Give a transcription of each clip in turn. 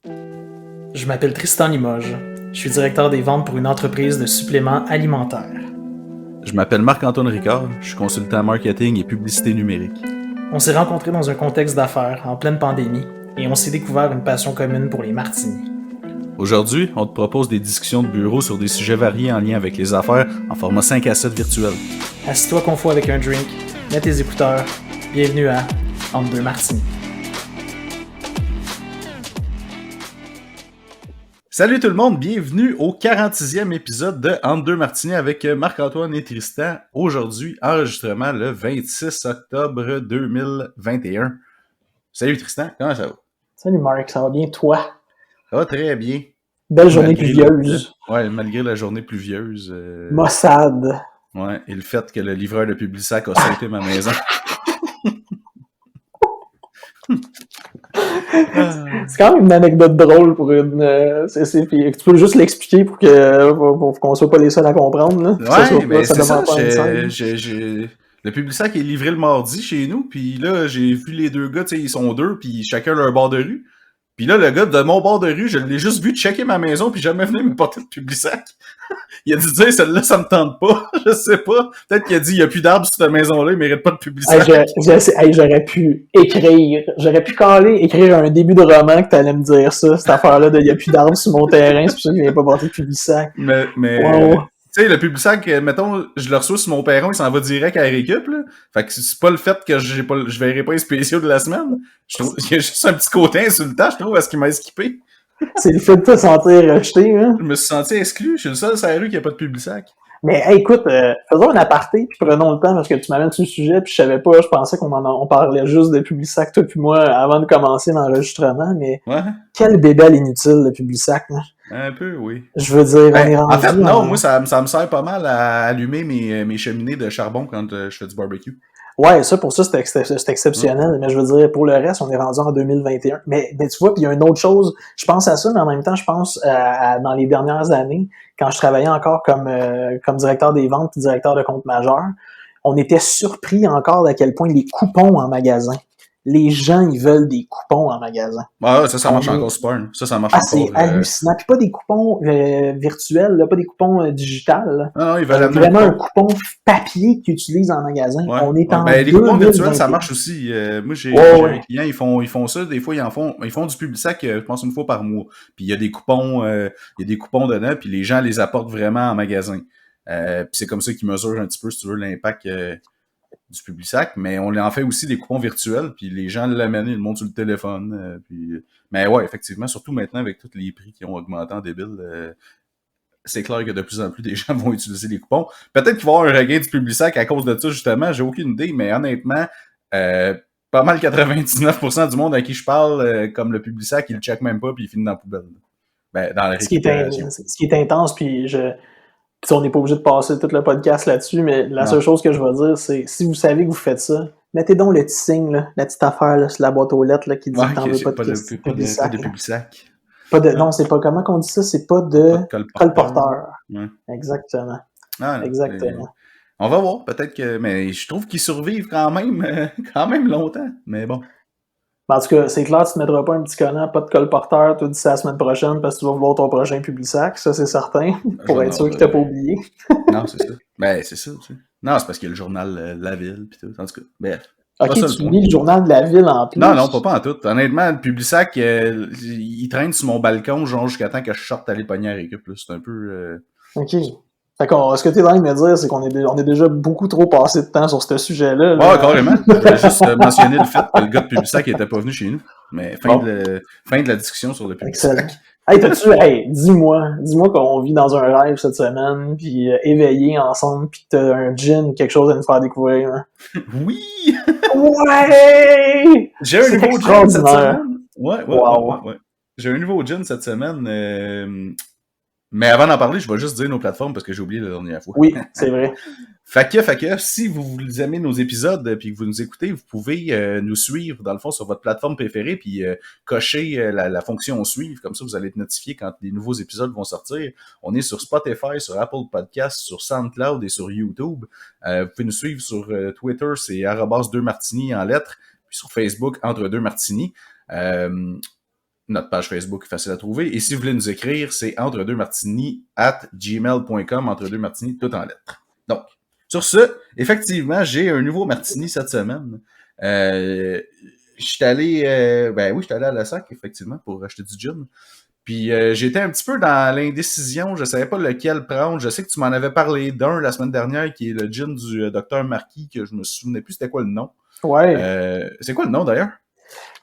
Je m'appelle Tristan Limoges. Je suis directeur des ventes pour une entreprise de suppléments alimentaires. Je m'appelle Marc-Antoine Ricard, je suis consultant marketing et publicité numérique. On s'est rencontrés dans un contexte d'affaires en pleine pandémie et on s'est découvert une passion commune pour les martinis. Aujourd'hui, on te propose des discussions de bureau sur des sujets variés en lien avec les affaires en format 5 à 7 virtuel. Assis-toi confort avec un drink, mets tes écouteurs. Bienvenue à Entre deux martinis. Salut tout le monde, bienvenue au 46e épisode de Entre deux martinis avec Marc-Antoine et Tristan. Aujourd'hui, enregistrement le 26 octobre 2021. Salut Tristan, comment ça va? Salut Marc, ça va bien toi? Ça va très bien. Belle journée pluvieuse. Ouais, malgré la journée pluvieuse. Maussade. Ouais, et le fait que le livreur de Publisac a sauté ma maison. C'est quand même une anecdote drôle pour une. Puis tu peux juste l'expliquer pour qu'on soit pas les seuls à comprendre. Là. Ouais, mais c'est ça. Le Publisac est livré le mardi chez nous, puis là, j'ai vu les deux gars, tu sais, ils sont deux, puis chacun leur bord de rue. Puis là, le gars de mon bord de rue, je l'ai juste vu checker ma maison, puis jamais venu me porter le Publisac. Il a dû dire, celle-là, ça me tente pas. Je sais pas. Peut-être qu'il a dit, il y a plus d'arbres sur cette maison-là, il mérite pas de Publisac. J'aurais pu écrire un début de roman que t'allais me dire ça, cette affaire-là de il y a plus d'arbres sur mon terrain, c'est pour ça qu'il n'avait pas porté de Publisac. Mais wow. Tu sais, le Publisac, mettons, je le reçois sur mon perron, il s'en va direct à la récup, là. Fait que c'est pas le fait que je verrai pas les spéciaux de la semaine. Je trouve qu'il y a juste un petit côté insultant, je trouve, à ce qu'il m'a skippé. C'est le fait de te sentir rejeté, hein? Je me suis senti exclu. Je suis le seul sur la rue qui a pas de Publisac. Mais hey, écoute, faisons un aparté, puis prenons le temps, parce que tu m'amènes sur le sujet, puis je savais pas, je pensais on parlait juste de Publisac, toi puis moi, avant de commencer l'enregistrement, mais ouais. Quel bébelle inutile, le Publisac, hein? Un peu, oui. Je veux dire, on est rendu... En fait, non, moi, ça me sert pas mal à allumer mes cheminées de charbon quand je fais du barbecue. Ouais, ça, pour ça, c'est exceptionnel. Mais je veux dire, pour le reste, on est rendu en 2021. Mais tu vois, puis il y a une autre chose. Je pense à ça, mais en même temps, je pense dans les dernières années, quand je travaillais encore comme directeur des ventes et directeur de compte majeur, on était surpris encore d'à quel point les coupons en magasin. Les gens, ils veulent des coupons en magasin. Ah, ça marche encore super. Ça marche encore. C'est hallucinant. Puis pas des coupons virtuels, là, pas des coupons digitales. Non, ils veulent vraiment un coupon papier qu'ils utilisent en magasin. Ouais. On est en les coupons virtuels, ça marche aussi. Moi, j'ai un client, ils font ça. Des fois, ils font du Publisac, je pense, une fois par mois. Puis il y a des coupons, dedans, puis les gens les apportent vraiment en magasin. Puis c'est comme ça qu'ils mesurent un petit peu, si tu veux, l'impact du Publisac, mais on en fait aussi des coupons virtuels, puis les gens l'amènent, ils le montent sur le téléphone. Mais ouais, effectivement, surtout maintenant avec tous les prix qui ont augmenté en débile, c'est clair que de plus en plus des gens vont utiliser les coupons. Peut-être qu'il va y avoir un regain du Publisac à cause de ça, justement, j'ai aucune idée, mais honnêtement, pas mal 99% du monde à qui je parle, comme le Publisac, il le check même pas, puis il finit dans la poubelle. Ben, dans la récupération. Ce qui est intense, puis on n'est pas obligé de passer tout le podcast là-dessus, mais la seule chose que je vais dire, c'est si vous savez que vous faites ça, mettez donc le petit signe, là, la petite affaire là, sur la boîte aux lettres là, qui dit que t'en veux pas de Publisac. Non, c'est pas comment qu'on dit ça, c'est pas de colporteur. Ouais. Exactement. Ah, exactement. On va voir, peut-être que. Mais je trouve qu'ils survivent quand même longtemps. Mais bon. En tout cas, c'est clair, tu ne mettras pas un petit connard, pas de colporteur, tout d'ici la semaine prochaine parce que tu vas vouloir ton prochain Publisac, ça c'est certain, pour être sûr qu'il t'a pas oublié. Non, c'est ça. Ben, c'est ça. T'sais. Non, c'est parce qu'il y a le journal de la ville, pis tout. En tout cas, bref. Ok, tu lis le journal de la ville en plus. Non, pas en tout. Honnêtement, le Publisac, il traîne sur mon balcon, genre jusqu'à temps que je sorte aller pogner à récup. C'est un peu... Ok. D'accord. Ce que tu es en train de me dire, c'est qu'on est déjà beaucoup trop passé de temps sur ce sujet-là. Ouais, carrément. Je voulais juste mentionner le fait que le gars de Publisac n'était pas venu chez nous. Mais fin de la discussion sur le Publisac. Excellent. Hey, dis-moi qu'on vit dans un rêve cette semaine, puis éveillés ensemble, puis t'as un gin, quelque chose à nous faire découvrir. Hein. Oui! Ouais! J'ai un nouveau gin cette semaine. Ouais. J'ai un nouveau gin cette semaine. Mais avant d'en parler, je vais juste dire nos plateformes parce que j'ai oublié la dernière fois. Oui, c'est vrai. Fait que, si vous aimez nos épisodes puis que vous nous écoutez, vous pouvez nous suivre, dans le fond, sur votre plateforme préférée puis cocher la fonction suivre. Comme ça, vous allez être notifié quand les nouveaux épisodes vont sortir. On est sur Spotify, sur Apple Podcasts, sur SoundCloud et sur YouTube. Vous pouvez nous suivre sur Twitter, c'est @2martini en lettres. Puis sur Facebook, Entre deux martinis. notre page Facebook est facile à trouver. Et si vous voulez nous écrire, c'est entredeuxmartinis@gmail.com, entredeuxmartinis, tout en lettres. Donc, sur ce, effectivement, j'ai un nouveau martini cette semaine. Je suis allé à la SAC, effectivement, pour acheter du gin. Puis j'étais un petit peu dans l'indécision, je savais pas lequel prendre. Je sais que tu m'en avais parlé d'un la semaine dernière, qui est le gin du Dr Marquis, que je me souvenais plus c'était quoi le nom. Ouais. C'est quoi le nom d'ailleurs?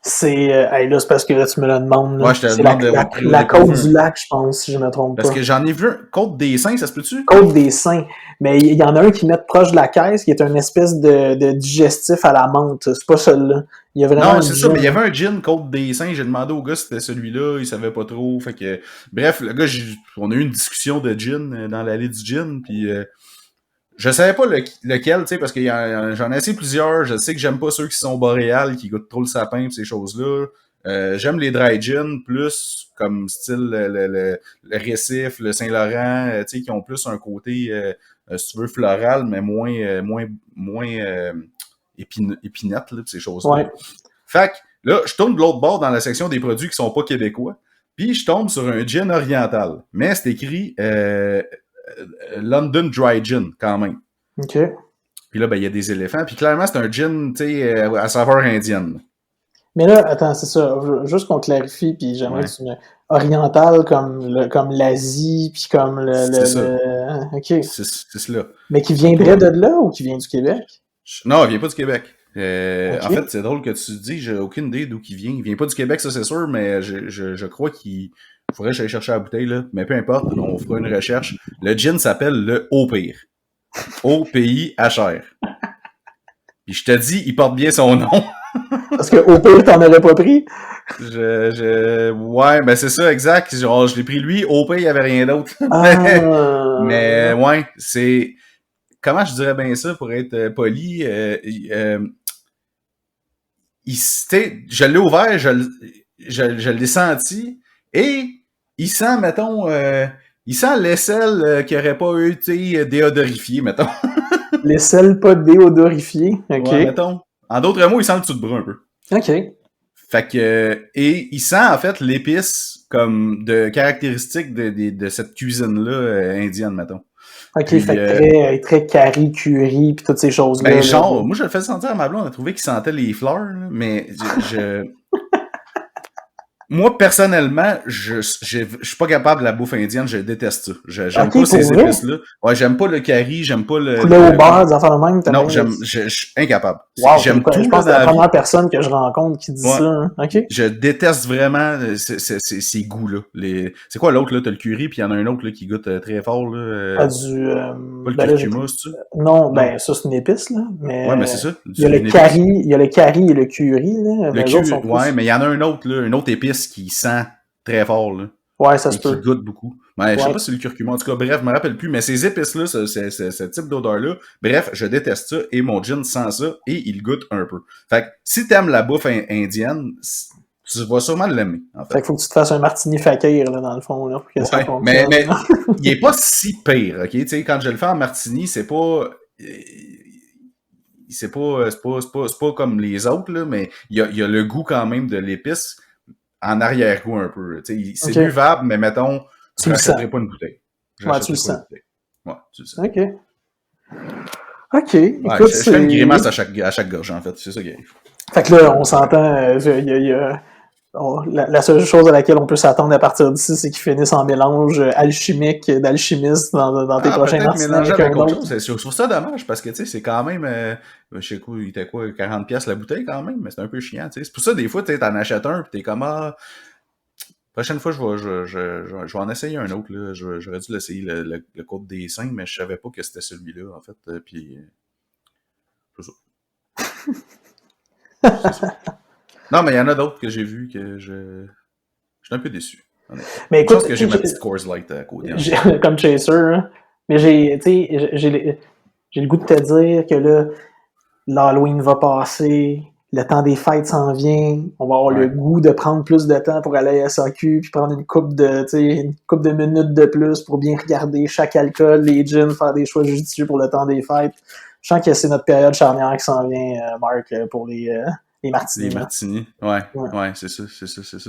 C'est là, c'est parce que là, tu me le demandes. Ouais, je te c'est demande la Côte du Lac, je pense, si je me trompe pas. Parce que j'en ai vu un Côte des Saints, ça se peut-tu? Côte des Saints. Mais il y en a un qui met proche de la caisse, qui est une espèce de digestif à la menthe. C'est pas celui-là. Il y a vraiment non, c'est ça, mais il y avait un gin Côte des Saints. J'ai demandé au gars si c'était celui-là, il savait pas trop. Fait que, bref, le gars, on a eu une discussion de gin dans l'allée du gin, puis je savais pas lequel, tu sais, parce que j'en ai essayé plusieurs. Je sais que j'aime pas ceux qui sont boréales, qui goûtent trop le sapin et ces choses-là. J'aime les dry gin plus comme style le Récif, le Saint-Laurent, tu sais, qui ont plus un côté, si tu veux, floral, mais moins épinette, là, ces choses-là. Ouais. Fait que là, je tourne de l'autre bord dans la section des produits qui sont pas québécois, puis je tombe sur un gin oriental. Mais c'est écrit London Dry Gin, quand même. OK. Puis là, ben, il y a des éléphants. Puis clairement, c'est un gin, tu sais, à saveur indienne. Mais là, attends, c'est ça. Juste qu'on clarifie, puis j'aimerais que tu me... Oriental comme l'Asie, puis comme C'est ça. OK. C'est cela. Mais qui viendrait de là ou qui vient du Québec? Non, il vient pas du Québec. Okay. En fait, c'est drôle que tu dis, j'ai aucune idée d'où il vient. Il vient pas du Québec, ça c'est sûr, mais je crois qu'il faudrait que j'aille chercher la bouteille, là. Mais peu importe, on fera une recherche. Le gin s'appelle le Au Pire. O-P-I-H-R. Puis je te dis, il porte bien son nom. Parce que au pire, t'en aurais pas pris? Ouais, ben c'est ça, exact. Genre, je l'ai pris lui, au pire, il y avait rien d'autre. Mais ouais, c'est... Comment je dirais bien ça pour être poli? Je l'ai ouvert, je l'ai senti, et il sent, mettons, il sent l'aisselle qui aurait pas été déodorifiée, mettons. L'aisselle pas déodorifiée, ok. Ouais, mettons. En d'autres mots, il sent le dessous de bras un peu. Ok. Fait que, et il sent en fait l'épice comme de caractéristiques de cette cuisine-là indienne, mettons. Ok, puis, fait que très curry, curry, puis toutes ces choses-là. Ben genre, moi je le fais sentir à ma blonde, on a trouvé qu'il sentait les fleurs, là, mais moi, personnellement, je suis pas capable de la bouffe indienne, je déteste ça. J'aime pas ces épices-là. Ouais, j'aime pas le curry, j'aime pas le... Poulet au beurre, des affaires de même. Non, je suis incapable. Wow, j'aime tout. Je pense que c'est la première personne que je rencontre qui dit ça. Hein. OK. Je déteste vraiment ces goûts-là. C'est quoi l'autre, là? T'as le curry, puis il y en a un autre là, qui goûte très fort, là. Pas le curcuma, c'est-tu? Non, ben ça, c'est une épice, là. Mais ouais, mais c'est ça. Il y a le curry et le curry, là. Le curry, ouais, mais il y en a un autre, là, une autre épice qui sent très fort, là. Ouais, ça se peut. Qui goûte beaucoup. Mais je sais pas si c'est le curcuma. En tout cas, bref, je me rappelle plus. Mais ces épices-là, ce type d'odeur-là, bref, je déteste ça et mon gin sent ça et il goûte un peu. Fait que si t'aimes la bouffe indienne, tu vas sûrement l'aimer, en fait. Fait qu'il faut que tu te fasses un martini fakir, là, dans le fond, là, pour que ça fonctionne. Mais il est pas si pire, ok? Tu sais, quand je le fais en martini, c'est pas comme les autres, là, mais il y a le goût quand même de l'épice en arrière-goût un peu. C'est buvable, mais mettons, je ne rachèterai pas une bouteille. Ouais, tu le sens. Ouais, tu le sens. OK. Ouais, écoute, je fais une grimace à chaque gorge, en fait. C'est ça qui arrive. Fait que là, on s'entend, la seule chose à laquelle on peut s'attendre à partir d'ici, c'est qu'ils finissent en mélange alchimique d'alchimiste dans tes prochains martinis avec un autre. Je trouve ça dommage parce que, tu sais, c'est quand même, je sais quoi, il était quoi, 40$ la bouteille quand même, mais c'est un peu chiant, tu sais. C'est pour ça, des fois, tu t'en achètes un pis t'es comme, prochaine fois, je vais en essayer un autre, là. J'aurais dû l'essayer, le Côte des Saints, mais je savais pas que c'était celui-là, en fait, puis c'est ça. C'est ça. Non, mais il y en a d'autres que j'ai vus que je suis un peu déçu. Mais écoute, je pense que j'ai ma petite Coors Light à côté. Comme Chaser, hein. Mais j'ai le goût de te dire que là, l'Halloween va passer, le temps des fêtes s'en vient, on va avoir le goût de prendre plus de temps pour aller à SAQ, puis prendre une coupe de minutes de plus pour bien regarder chaque alcool, les gins, faire des choix judicieux pour le temps des fêtes. Je sens que c'est notre période charnière qui s'en vient, Marc, pour les Les martinis. Les martinis. Ouais, c'est ça.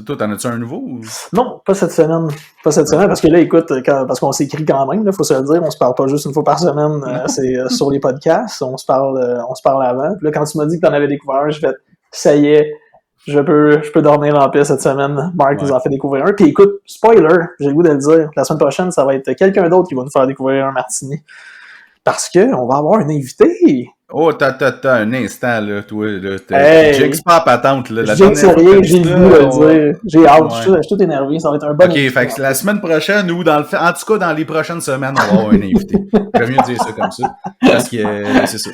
Toi, t'en as-tu un nouveau? Ou... Non, pas cette semaine. Parce que là, écoute, parce qu'on s'écrit quand même, là, faut se le dire, on se parle pas juste une fois par semaine, c'est sur les podcasts, on se parle avant. Puis là, quand tu m'as dit que t'en avais découvert un, j'ai fait, ça y est, je peux dormir en paix cette semaine. Marc nous en fait découvrir un. Puis écoute, spoiler, j'ai le goût de le dire, la semaine prochaine, ça va être quelqu'un d'autre qui va nous faire découvrir un martini. Parce que on va avoir une invitée. Oh, t'as un instant, là, toi, là. Hey, pas à patente, là. J'ai rien, j'ai le goût de le dire. J'ai hâte, je suis tout énervé, ça va être un bon invité. Ok, fait que la semaine prochaine, ou en tout cas, dans les prochaines semaines, on va avoir un invité. J'aime mieux dire ça comme ça. Parce que, c'est ça.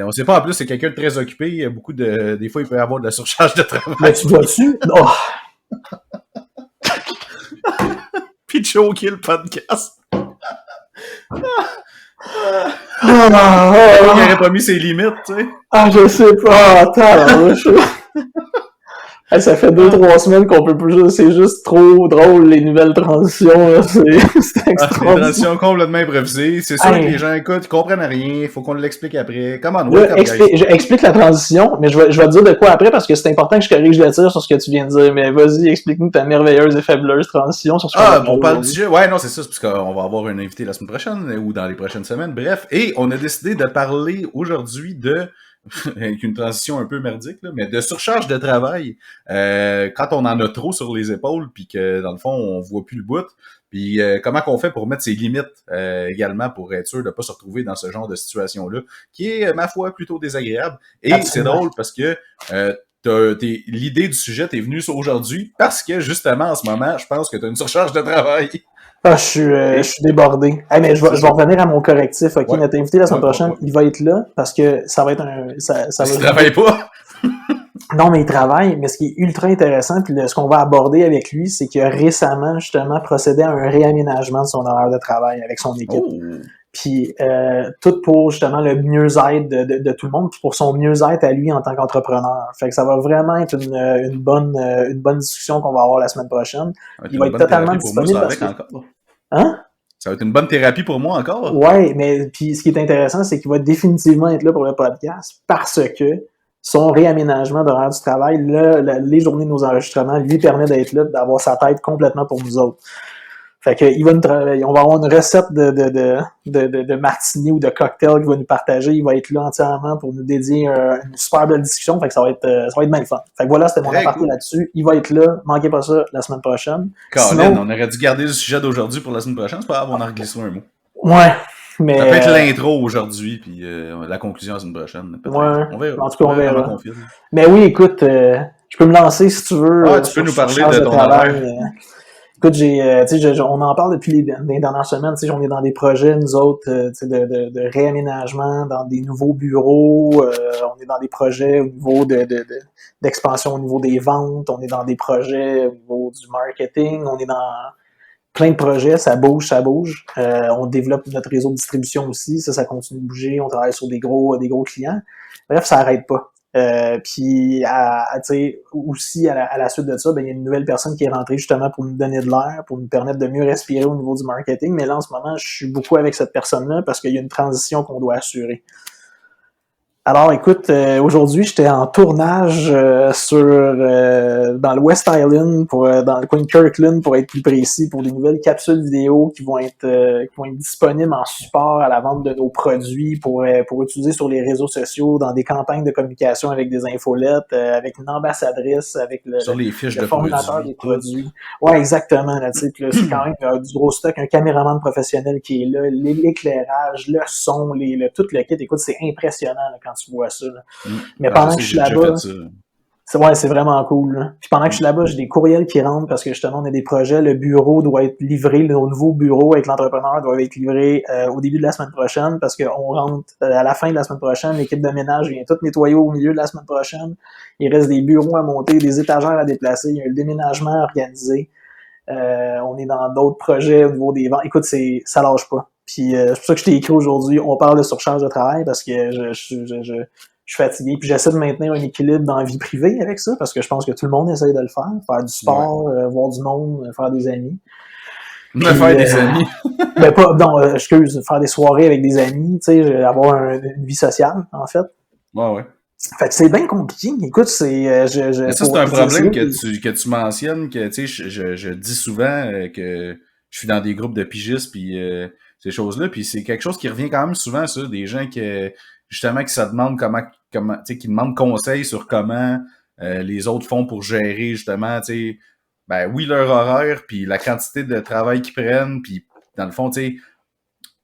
On sait pas, en plus, c'est quelqu'un de très occupé. Il y a beaucoup des fois, il peut y avoir de la surcharge de travail. Mais tu vois-tu? Oh. Puis choquer le podcast. Il n'aurait pas mis ses limites, tu sais. Ah, je sais pas. Attends, hey, ça fait 2-3 semaines qu'on peut plus. C'est juste trop drôle, les nouvelles transitions. C'est extraordinaire. Les transitions complètement improvisées. C'est sûr que les gens écoutent, ils comprennent rien. Il faut qu'on l'explique après. Comment J'explique la transition, mais je vais te dire de quoi après parce que c'est important que je corrige le tir sur ce que tu viens de dire. Mais vas-y, explique-nous ta merveilleuse et fabuleuse transition sur ce qu'on va on parle du jeu. Ouais, non, c'est ça. C'est parce qu'on va avoir un invité la semaine prochaine ou dans les prochaines semaines. Bref. Et on a décidé de parler aujourd'hui avec une transition un peu merdique, là, mais de surcharge de travail quand on en a trop sur les épaules puis que dans le fond on voit plus le bout, puis comment qu'on fait pour mettre ses limites également pour être sûr de pas se retrouver dans ce genre de situation-là qui est ma foi plutôt désagréable. Et c'est drôle parce que l'idée du sujet t'est venue aujourd'hui parce que justement en ce moment je pense que t'as une surcharge de travail. Ah, je suis débordé. Hey, mais je vais revenir à mon correctif, ok? Notre invité la semaine prochaine, il va être là parce que ça va être Il travaille pas? Non, mais il travaille, mais ce qui est ultra intéressant, puis ce qu'on va aborder avec lui, c'est qu'il a récemment, justement, procédé à un réaménagement de son horaire de travail avec son équipe. Oh. Puis tout pour, justement, le mieux-être de tout le monde, puis pour son mieux-être à lui en tant qu'entrepreneur. Fait que ça va vraiment être une bonne discussion qu'on va avoir la semaine prochaine. Il va être totalement disponible. Hein? Ça va être une bonne thérapie pour moi encore. Ouais, mais puis ce qui est intéressant, c'est qu'il va définitivement être là pour le podcast parce que son réaménagement d'horaire du travail, les journées de nos enregistrements, lui permet d'être là, d'avoir sa tête complètement pour nous autres. Fait que on va avoir une recette de martini ou de cocktail qu'il va nous partager. Il va être là entièrement pour nous dédier une super belle discussion. Fait que ça va être bien le fun. Fait que voilà, c'était mon aparté là-dessus. Il va être là. Manquez pas ça la semaine prochaine. Colin, on aurait dû garder le sujet d'aujourd'hui pour la semaine prochaine. C'est pas grave, on en glissera un mot. Ouais. Mais ça peut être l'intro aujourd'hui, puis la conclusion la semaine prochaine. Ouais. On verra. En tout cas, on verra. Mais oui, écoute, je peux me lancer si tu veux. Ah, tu peux nous parler de ton travail. Écoute, on en parle depuis les dernières semaines. On est dans des projets, nous autres, de réaménagement, dans des nouveaux bureaux. On est dans des projets au niveau d'expansion au niveau des ventes. On est dans des projets au niveau du marketing. On est dans plein de projets. Ça bouge. On développe notre réseau de distribution aussi. Ça continue de bouger. On travaille sur des gros clients. Bref, ça n'arrête pas. Puis aussi à la suite de ça, il y a une nouvelle personne qui est rentrée justement pour nous donner de l'air, pour nous permettre de mieux respirer au niveau du marketing. Mais là, en ce moment, je suis beaucoup avec cette personne-là parce qu'il y a une transition qu'on doit assurer. Alors, écoute, aujourd'hui, j'étais en tournage dans le West Island, dans le coin de Kirkland, pour être plus précis, pour des nouvelles capsules vidéo qui vont être disponibles en support à la vente de nos produits pour utiliser sur les réseaux sociaux, dans des campagnes de communication avec des infolettes, avec une ambassadrice, avec sur les fiches le de formulateur des produits. Ouais, exactement. Là, c'est quand même du gros stock, un caméraman professionnel qui est là, l'éclairage, le son, tout le kit. Écoute, c'est impressionnant là, quand tu vois ça. Mais pendant que je suis là-bas, c'est vraiment cool. Là. Puis pendant que je suis là-bas, j'ai des courriels qui rentrent parce que justement, on a des projets. Le bureau doit être livré, le nouveau bureau avec l'entrepreneur doit être livré au début de la semaine prochaine parce qu'on rentre à la fin de la semaine prochaine. L'équipe de ménage vient tout nettoyer au milieu de la semaine prochaine. Il reste des bureaux à monter, des étagères à déplacer. Il y a un déménagement organisé. On est dans d'autres projets au niveau des ventes. Écoute, ça lâche pas. Puis c'est pour ça que je t'ai écrit aujourd'hui. On parle de surcharge de travail parce que je suis fatigué. Puis j'essaie de maintenir un équilibre dans la vie privée avec ça parce que je pense que tout le monde essaye de le faire du sport, voir du monde, faire des amis. Faire des amis. Faire des soirées avec des amis, tu sais, avoir une vie sociale, en fait. Ouais. Fait que c'est bien compliqué. Écoute, c'est... Mais ça, c'est un problème que tu mentionnes, que tu sais, je dis souvent que je suis dans des groupes de pigistes puis ces choses-là, puis c'est quelque chose qui revient quand même souvent, ça, des gens qui justement qui se demandent comment tu sais, qui demandent conseil sur comment les autres font pour gérer justement, tu sais, ben oui, leur horaire, puis la quantité de travail qu'ils prennent, puis dans le fond, tu sais,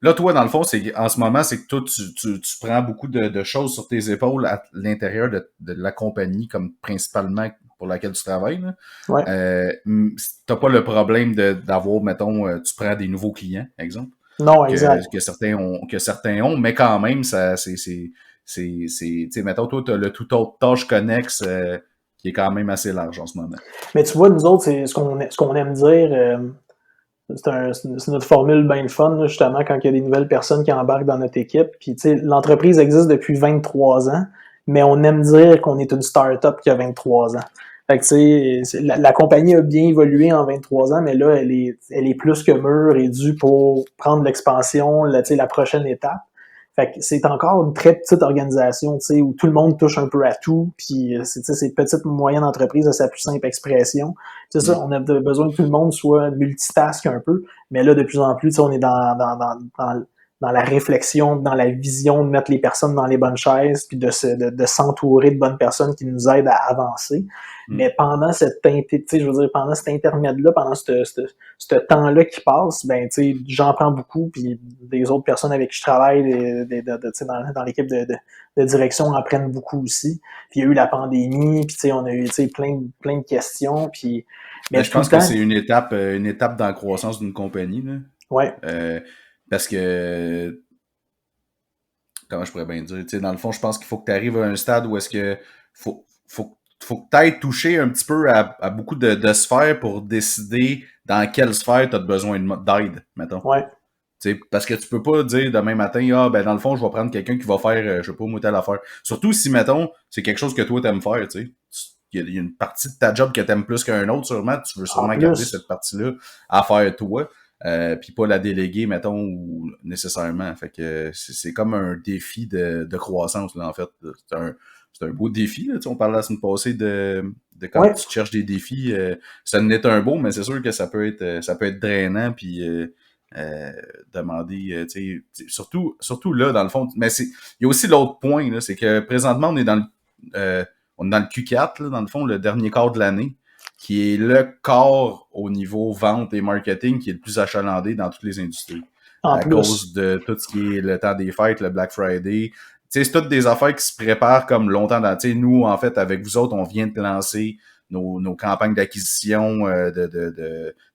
là, toi, dans le fond, en ce moment, c'est que toi, tu prends beaucoup de choses sur tes épaules à l'intérieur de la compagnie, comme principalement pour laquelle tu travailles. Là. Ouais. T'as pas le problème d'avoir, mettons, tu prends des nouveaux clients, exemple, Non, exact. que certains ont, mais quand même, ça, tu sais, mettons, toi, t'as le tout autre tâche connexe qui est quand même assez large en ce moment. Mais tu vois, nous autres, c'est ce qu'on aime dire. C'est notre formule bien le fun, là, justement, quand il y a des nouvelles personnes qui embarquent dans notre équipe. Puis, tu sais, l'entreprise existe depuis 23 ans, mais on aime dire qu'on est une start-up qui a 23 ans. Fait que, tu sais, la compagnie a bien évolué en 23 ans, mais là, elle est plus que mûre et due pour prendre l'expansion, tu sais, la prochaine étape. Fait que c'est encore une très petite organisation, tu sais, où tout le monde touche un peu à tout, puis c'est petite moyenne entreprise à sa plus simple expression. C'est ça, on a besoin que tout le monde soit multitask un peu, mais là, de plus en plus, on est dans la réflexion, dans la vision de mettre les personnes dans les bonnes chaises, puis de s'entourer de bonnes personnes qui nous aident à avancer. Mais pendant pendant cet intermède-là, pendant ce temps-là qui passe, ben, tu sais, j'en prends beaucoup, puis des autres personnes avec qui je travaille dans l'équipe de direction en prennent beaucoup aussi. Puis il y a eu la pandémie, puis tu sais, on a eu plein de questions, puis mais je pense que c'est une étape dans la croissance d'une compagnie, là. Ouais. Parce que comment je pourrais bien dire, tu sais, dans le fond, je pense qu'il faut que tu arrives à un stade où est-ce que faut que tu ailles toucher un petit peu à beaucoup de sphères pour décider dans quelle sphère tu as besoin d'aide, mettons. Ouais. T'sais, parce que tu peux pas dire demain matin, ben dans le fond, je vais prendre quelqu'un qui va faire, je sais pas, moi, telle affaire. Surtout si, mettons, c'est quelque chose que toi t'aimes faire, tu sais. Il y a une partie de ta job que t'aimes plus qu'un autre, sûrement. Tu veux sûrement garder cette partie-là à faire toi. Puis pas la déléguer, mettons, ou nécessairement. Fait que c'est comme un défi de croissance, là, en fait. C'est un beau défi, là. On parlait la semaine passée de quand tu cherches des défis. Ça n'est un beau, mais c'est sûr que ça peut être drainant, puis demander, surtout là, dans le fond. Mais il y a aussi l'autre point, là, c'est que présentement, on est dans le Q4, là, dans le fond, le dernier quart de l'année, qui est le quart au niveau vente et marketing qui est le plus achalandé dans toutes les industries. Cause de tout ce qui est le temps des fêtes, le Black Friday. C'est toutes des affaires qui se préparent comme longtemps dans. Nous, en fait, avec vous autres, on vient de lancer nos campagnes d'acquisition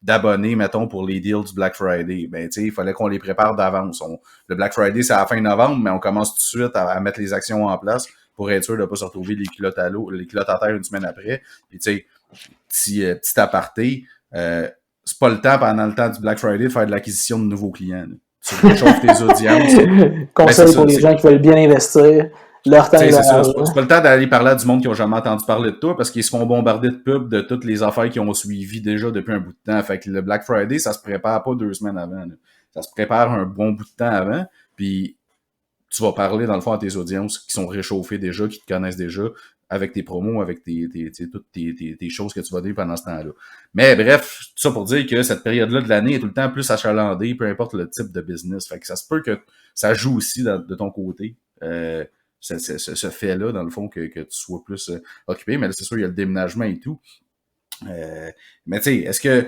d'abonnés, mettons, pour les deals du Black Friday. Ben, tu sais, il fallait qu'on les prépare d'avance. Le Black Friday, c'est à la fin novembre, mais on commence tout de suite à mettre les actions en place pour être sûr de ne pas se retrouver les culottes à terre une semaine après. Puis, tu sais, petit aparté, c'est pas le temps pendant le temps du Black Friday de faire de l'acquisition de nouveaux clients. Là. Tu réchauffes tes audiences. Conseil pour les gens qui veulent bien investir. Leur temps c'est ça. C'est pas le temps d'aller parler à du monde qui ont jamais entendu parler de toi parce qu'ils se font bombarder de pubs de toutes les affaires qu'ils ont suivies déjà depuis un bout de temps. Fait que le Black Friday, ça se prépare pas 2 semaines avant. Là. Ça se prépare un bon bout de temps avant. Puis tu vas parler dans le fond à tes audiences qui sont réchauffées déjà, qui te connaissent déjà, avec tes promos, avec toutes tes choses que tu vas dire pendant ce temps-là. Mais bref, tout ça pour dire que cette période-là de l'année est tout le temps plus achalandée, peu importe le type de business. Fait que ça se peut que ça joue aussi de ton côté. Ce fait-là, dans le fond, que tu sois plus occupé. Mais là, c'est sûr, il y a le déménagement et tout. Mais tu sais, est-ce que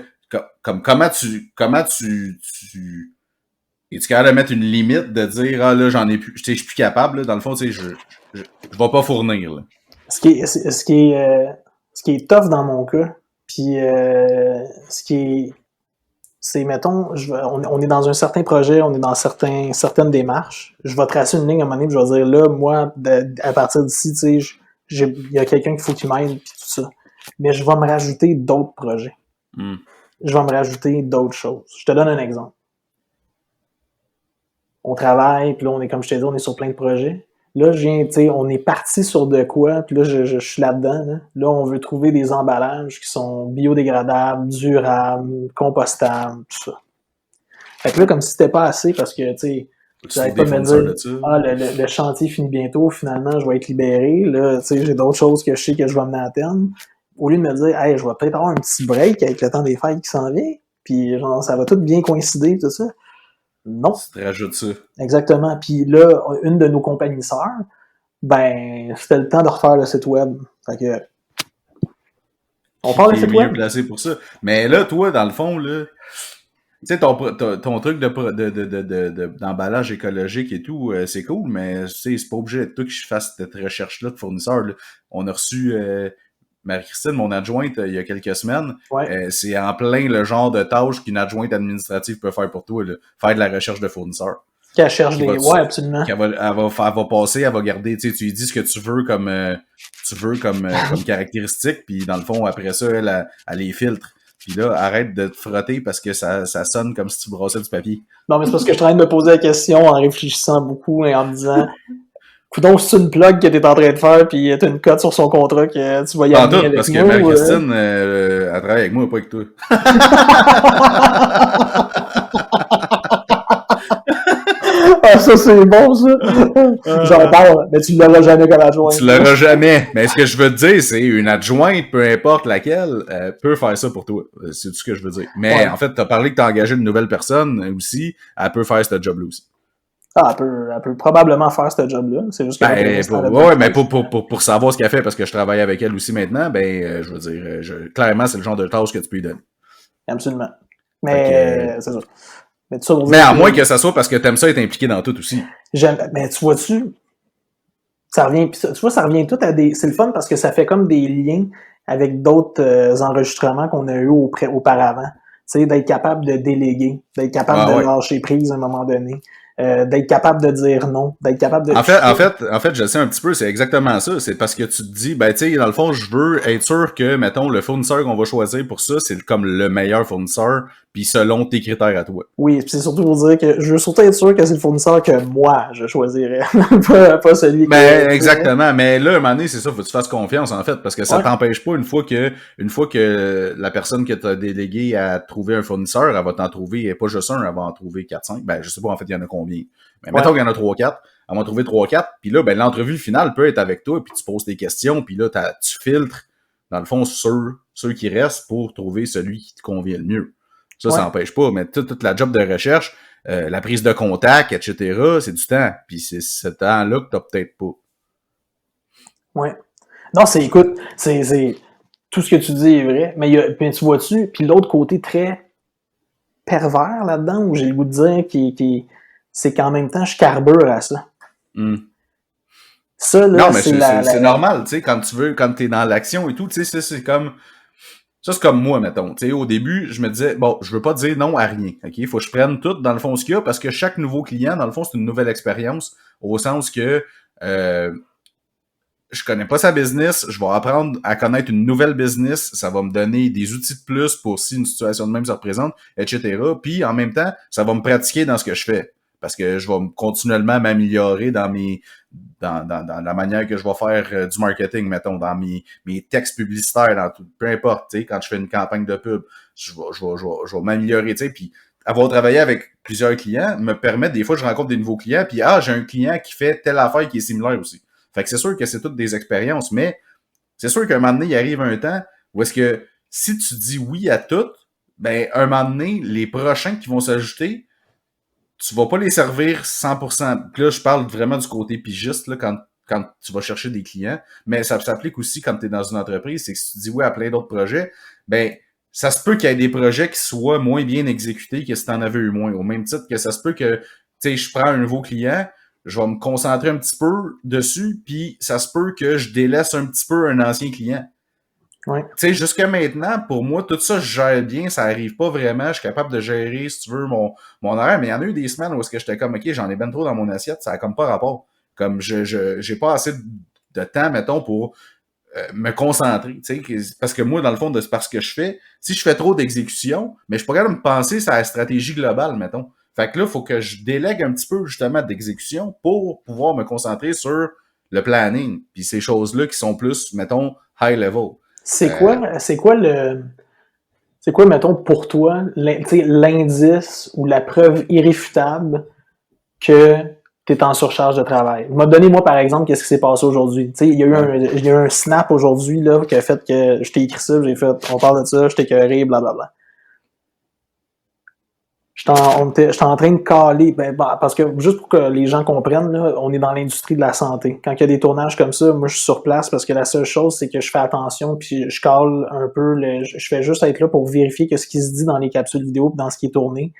comment tu es-tu capable de mettre une limite de dire là j'en ai plus, je suis plus capable, là, dans le fond, tu sais, je vais pas fournir. Là. Ce qui est tough dans mon cas, puis c'est, mettons, on est dans un certain projet, on est dans certaines démarches. Je vais tracer une ligne à un moment donné, puis je vais dire, là, moi, à partir d'ici, tu sais, il y a quelqu'un qu'il faut qu'il m'aide, puis tout ça. Mais je vais me rajouter d'autres projets. Je vais me rajouter d'autres choses. Je te donne un exemple. On travaille, puis là, comme je t'ai dit, on est sur plein de projets. Là, on est parti sur de quoi, puis là, je suis là-dedans. Là, on veut trouver des emballages qui sont biodégradables, durables, compostables, tout ça. Fait que là, comme si c'était pas assez, parce que, tu sais, J'arrête pas de me dire, le chantier finit bientôt, finalement, je vais être libéré. Là, tu sais, j'ai d'autres choses que je sais que je vais mener à terme. Au lieu de me dire, hey, je vais peut-être avoir un petit break avec le temps des fêtes qui s'en vient, puis genre, ça va tout bien coïncider, tout ça. Non. Tu te rajoutes ça. Exactement. Puis là, une de nos compagnies sœurs, ben, c'était le temps de refaire le site web. Fait que, on parle de site web. Mieux placé pour ça. Mais là, toi, dans le fond, là, tu sais, ton truc d'emballage écologique et tout, c'est cool, mais c'est pas obligé d'être toi que je fasse cette recherche-là de fournisseurs. Là. On a reçu Marie-Christine, mon adjointe, il y a quelques semaines. Ouais. C'est en plein le genre de tâche qu'une adjointe administrative peut faire pour toi, là. Faire de la recherche de fournisseurs. Qu'elle cherche des... Ouais, absolument. Elle va passer, elle va garder, tu sais, tu lui dis ce que tu veux comme caractéristique, puis dans le fond, après ça, elle les filtre. Puis là, arrête de te frotter parce que ça sonne comme si tu brassais du papier. Non, mais c'est parce que je suis en train de me poser la question en réfléchissant beaucoup et en me disant, coudonc, c'est une plug que t'es en train de faire, puis t'as une cote sur son contrat que tu vas y amener avec parce moi. Que Marie-Christine, elle travaille avec moi, pas avec toi. Ah, ça, c'est bon, ça. J'en parle, mais tu l'auras jamais comme adjointe. Tu l'auras jamais. Mais ce que je veux te dire, c'est une adjointe, peu importe laquelle, peut faire ça pour toi. C'est tout ce que je veux dire. Mais en fait, t'as parlé que t'as engagé une nouvelle personne aussi. Elle peut faire ce job-là aussi. Ah, elle peut probablement faire ce job-là. C'est juste que... mais pour savoir ce qu'elle fait, parce que je travaille avec elle aussi maintenant, je veux dire, clairement, c'est le genre de tâche que tu peux lui donner. Absolument. Mais c'est ça. Mais à moins que ça soit parce que t'aimes ça être impliqué dans tout aussi. Mais tu vois-tu, ça revient tout à des... C'est le fun parce que ça fait comme des liens avec d'autres enregistrements qu'on a eu auparavant. Tu sais, d'être capable de déléguer, d'être capable de lâcher prise à un moment donné. D'être capable de dire non, d'être capable de... En fait, je sais un petit peu, c'est exactement ça. C'est parce que tu te dis, tu sais, dans le fond, je veux être sûr que, mettons, le fournisseur qu'on va choisir pour ça, c'est comme le meilleur fournisseur, puis selon tes critères à toi. Oui, c'est surtout pour dire que je veux surtout être sûr que c'est le fournisseur que moi, je choisirais, pas celui que... exactement, mais là, à un moment donné, c'est ça, faut que tu fasses confiance, en fait, parce que ça t'empêche pas, une fois que la personne que t'as déléguée à trouver un fournisseur, elle va t'en trouver, pas juste un, elle va en trouver 4-5, je sais pas, en fait, il y en a combien. Mais mettons qu'il y en a 3-4, elle va en trouver 3-4, puis là, l'entrevue finale peut être avec toi, puis tu poses tes questions, puis là, tu filtres, dans le fond, ceux qui restent pour trouver celui qui te convient le mieux. Ça n'empêche pas, mais toute la job de recherche, la prise de contact, etc., c'est du temps. Puis c'est ce temps-là que t'as peut-être pas. Ouais. Non, écoute, c'est tout ce que tu dis est vrai, mais tu vois-tu, puis l'autre côté très pervers là-dedans, où j'ai le goût de dire c'est qu'en même temps, je carbure à ça. Ça, là, non, mais c'est normal, tu sais, quand t'es dans l'action et tout, tu sais, c'est comme... Ça, c'est comme moi, mettons. Tu sais, au début, je me disais, bon, je veux pas dire non à rien. OK? Il faut que je prenne tout, dans le fond, ce qu'il y a, parce que chaque nouveau client, dans le fond, c'est une nouvelle expérience, au sens que je connais pas sa business, je vais apprendre à connaître une nouvelle business, ça va me donner des outils de plus pour si une situation de même se représente, etc. Puis, en même temps, ça va me pratiquer dans ce que je fais. Parce que je vais continuellement m'améliorer dans la manière que je vais faire du marketing, mettons, dans mes textes publicitaires, dans tout, peu importe, tu sais, quand je fais une campagne de pub, je vais m'améliorer, tu sais, puis avoir travaillé avec plusieurs clients me permet, des fois, je rencontre des nouveaux clients, puis j'ai un client qui fait telle affaire qui est similaire aussi. Fait que c'est sûr que c'est toutes des expériences, mais c'est sûr qu'à un moment donné, il arrive un temps où est-ce que si tu dis oui à tout, un moment donné, les prochains qui vont s'ajouter, tu vas pas les servir 100%. Puis là, je parle vraiment du côté pigiste, là, quand tu vas chercher des clients. Mais ça s'applique aussi quand tu es dans une entreprise. C'est que si tu dis oui à plein d'autres projets, ça se peut qu'il y ait des projets qui soient moins bien exécutés que si tu en avais eu moins. Au même titre que ça se peut que, tu sais, je prends un nouveau client, je vais me concentrer un petit peu dessus, puis ça se peut que je délaisse un petit peu un ancien client. Ouais. Tu sais, jusqu'à maintenant, pour moi, tout ça, je gère bien, ça arrive pas vraiment, je suis capable de gérer, si tu veux, mon horaire, mais il y en a eu des semaines où est-ce que j'étais comme, OK, j'en ai ben trop dans mon assiette, ça a comme pas rapport. Comme, j'ai pas assez de temps, mettons, pour me concentrer, tu sais, parce que moi, dans le fond, parce que je fais, si je fais trop d'exécution, mais je pourrais me penser sur la stratégie globale, mettons. Fait que là, il faut que je délègue un petit peu, justement, d'exécution pour pouvoir me concentrer sur le planning, puis ces choses-là qui sont plus, mettons, high level. C'est quoi, mettons, pour toi, l'indice ou la preuve irréfutable que tu es en surcharge de travail. Il m'a donné, moi, par exemple, qu'est-ce qui s'est passé aujourd'hui. Tu sais, il y a eu un snap aujourd'hui, là, qui a fait que je t'ai écrit ça, j'ai fait, on parle de ça, je t'ai écœuré, blablabla. J'étais en train de caler, parce que juste pour que les gens comprennent, là, on est dans l'industrie de la santé. Quand il y a des tournages comme ça, moi je suis sur place parce que la seule chose, c'est que je fais attention, puis je cale un peu, je fais juste être là pour vérifier que ce qui se dit dans les capsules vidéo, dans ce qui est tourné,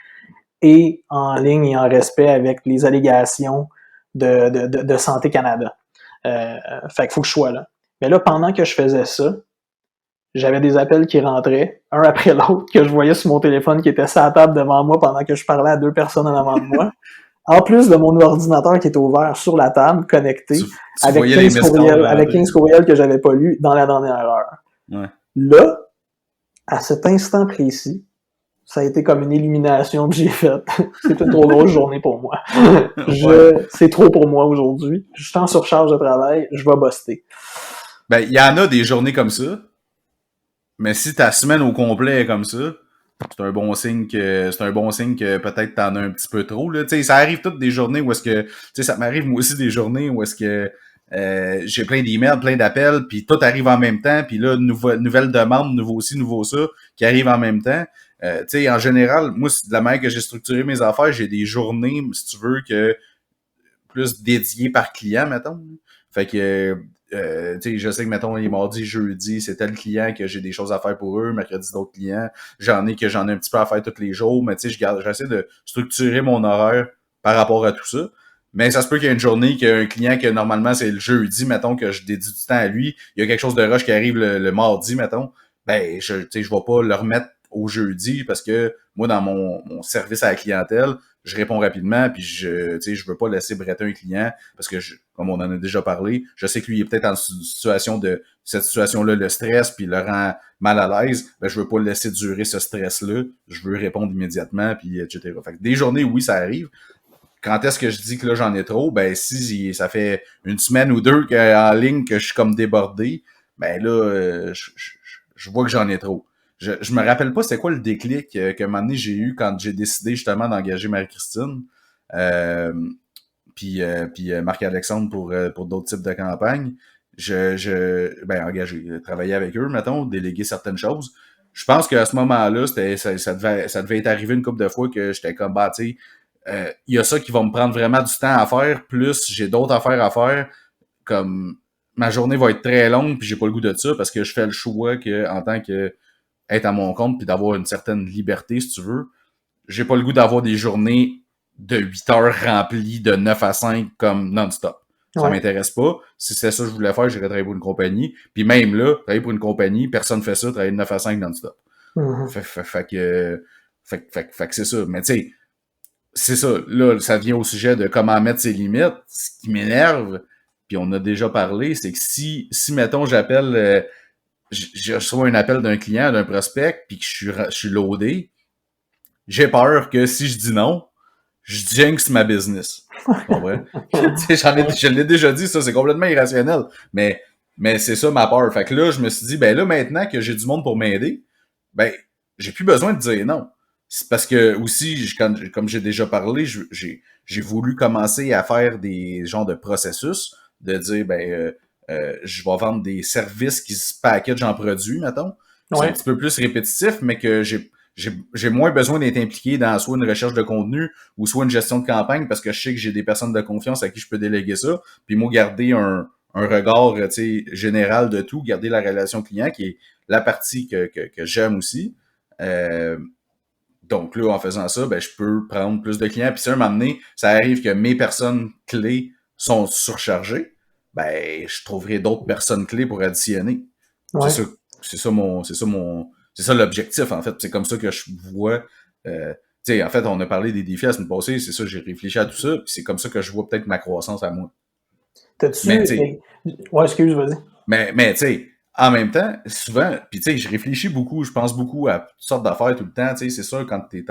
est en ligne et en respect avec les allégations de Santé Canada. Fait qu'il faut que je sois là. Mais là, pendant que je faisais ça, j'avais des appels qui rentraient, un après l'autre, que je voyais sur mon téléphone qui était sur la table devant moi pendant que je parlais à 2 personnes en avant de moi. En plus de mon ordinateur qui était ouvert sur la table, connecté, avec 15 courriels que j'avais pas lus dans la dernière heure. Ouais. Là, à cet instant précis, ça a été comme une illumination que j'ai faite. C'est une trop grosse journée pour moi. C'est trop pour moi aujourd'hui. Je suis en surcharge de travail, je vais buster. Ben, il y en a des journées comme ça. Mais si ta semaine au complet est comme ça, c'est un bon signe que peut-être t'en as un petit peu trop. Là. Tu sais, ça arrive toutes des journées où est-ce que. Tu sais, ça m'arrive moi aussi des journées où est-ce que j'ai plein d'emails, plein d'appels, puis tout arrive en même temps, puis là, nouvelle demande, nouveau ci, nouveau ça, qui arrive en même temps. Tu sais, en général, moi, de la manière que j'ai structuré mes affaires, j'ai des journées, si tu veux, que plus dédiées par client, mettons. Fait que je sais que, mettons, les mardis, jeudi, c'est tel client que j'ai des choses à faire pour eux, mercredi, d'autres clients. J'en ai un petit peu à faire tous les jours, mais tu sais, j'essaie de structurer mon horaire par rapport à tout ça. Mais ça se peut qu'il y ait une journée qu'un client que normalement c'est le jeudi, mettons, que je dédie du temps à lui, il y a quelque chose de rush qui arrive le mardi, mettons, ben, je vais pas le remettre au jeudi parce que moi, dans mon service à la clientèle, je réponds rapidement, puis je veux pas laisser bretter un client parce que, comme on en a déjà parlé, je sais que lui il est peut-être en cette situation-là le stress, puis le rend mal à l'aise. Ben, je veux pas le laisser durer ce stress-là. Je veux répondre immédiatement, puis etc. Fait que des journées, oui, ça arrive. Quand est-ce que je dis que là j'en ai trop? Ben si ça fait une semaine ou deux en ligne que je suis comme débordé, ben là, je vois que j'en ai trop. Je me rappelle pas c'est quoi le déclic que un moment donné j'ai eu quand j'ai décidé justement d'engager Marie-Christine puis Marc-Alexandre pour d'autres types de campagnes. Engager, travailler avec eux, mettons, déléguer certaines choses. Je pense qu'à ce moment-là, ça devait être arrivé une couple de fois que j'étais comme bah tu sais, il y a ça qui va me prendre vraiment du temps à faire, plus j'ai d'autres affaires à faire, comme ma journée va être très longue, puis j'ai pas le goût de ça, parce que je fais le choix que en tant que être à mon compte, puis d'avoir une certaine liberté, si tu veux, j'ai pas le goût d'avoir des journées de 8 heures remplies de 9 à 5 comme non-stop. Ça m'intéresse pas. Si c'est ça que je voulais faire, j'irais travailler pour une compagnie. Puis même là, travailler pour une compagnie, personne fait ça, travailler de 9 à 5 non-stop. Mm-hmm. Fait que c'est ça. Mais tu sais, c'est ça. Là, ça vient au sujet de comment mettre ses limites. Ce qui m'énerve, puis on a déjà parlé, c'est que si mettons, j'appelle, je reçois un appel d'un client, d'un prospect, puis que je suis loadé, j'ai peur que si je dis non, je jinx ma business. Ouais. Je l'ai déjà dit, ça, c'est complètement irrationnel. Mais c'est ça ma peur. Fait que là, je me suis dit, ben là, maintenant que j'ai du monde pour m'aider, ben, j'ai plus besoin de dire non. C'est parce que aussi, comme j'ai déjà parlé, j'ai voulu commencer à faire des genres de processus, de dire, je vais vendre des services qui se packagent en produits, mettons. C'est un petit peu plus répétitif, mais que j'ai moins besoin d'être impliqué dans soit une recherche de contenu ou soit une gestion de campagne parce que je sais que j'ai des personnes de confiance à qui je peux déléguer ça. Puis moi, garder un regard général de tout, garder la relation client qui est la partie que j'aime aussi. Donc là, en faisant ça, ben, je peux prendre plus de clients. Puis si un moment donné, ça arrive que mes personnes clés sont surchargées, ben, je trouverai d'autres personnes clés pour additionner. Ouais. C'est ça l'objectif, en fait. C'est comme ça que je vois. Tu sais, en fait, on a parlé des défis la semaine passée, c'est ça, j'ai réfléchi à tout ça, puis c'est comme ça que je vois peut-être ma croissance à moi. T'as-tu... Ouais, excuse, vas-y. Mais tu sais, en même temps, souvent, puis tu sais, je réfléchis beaucoup, je pense beaucoup à toutes sortes d'affaires tout le temps, tu sais, c'est sûr, quand t'es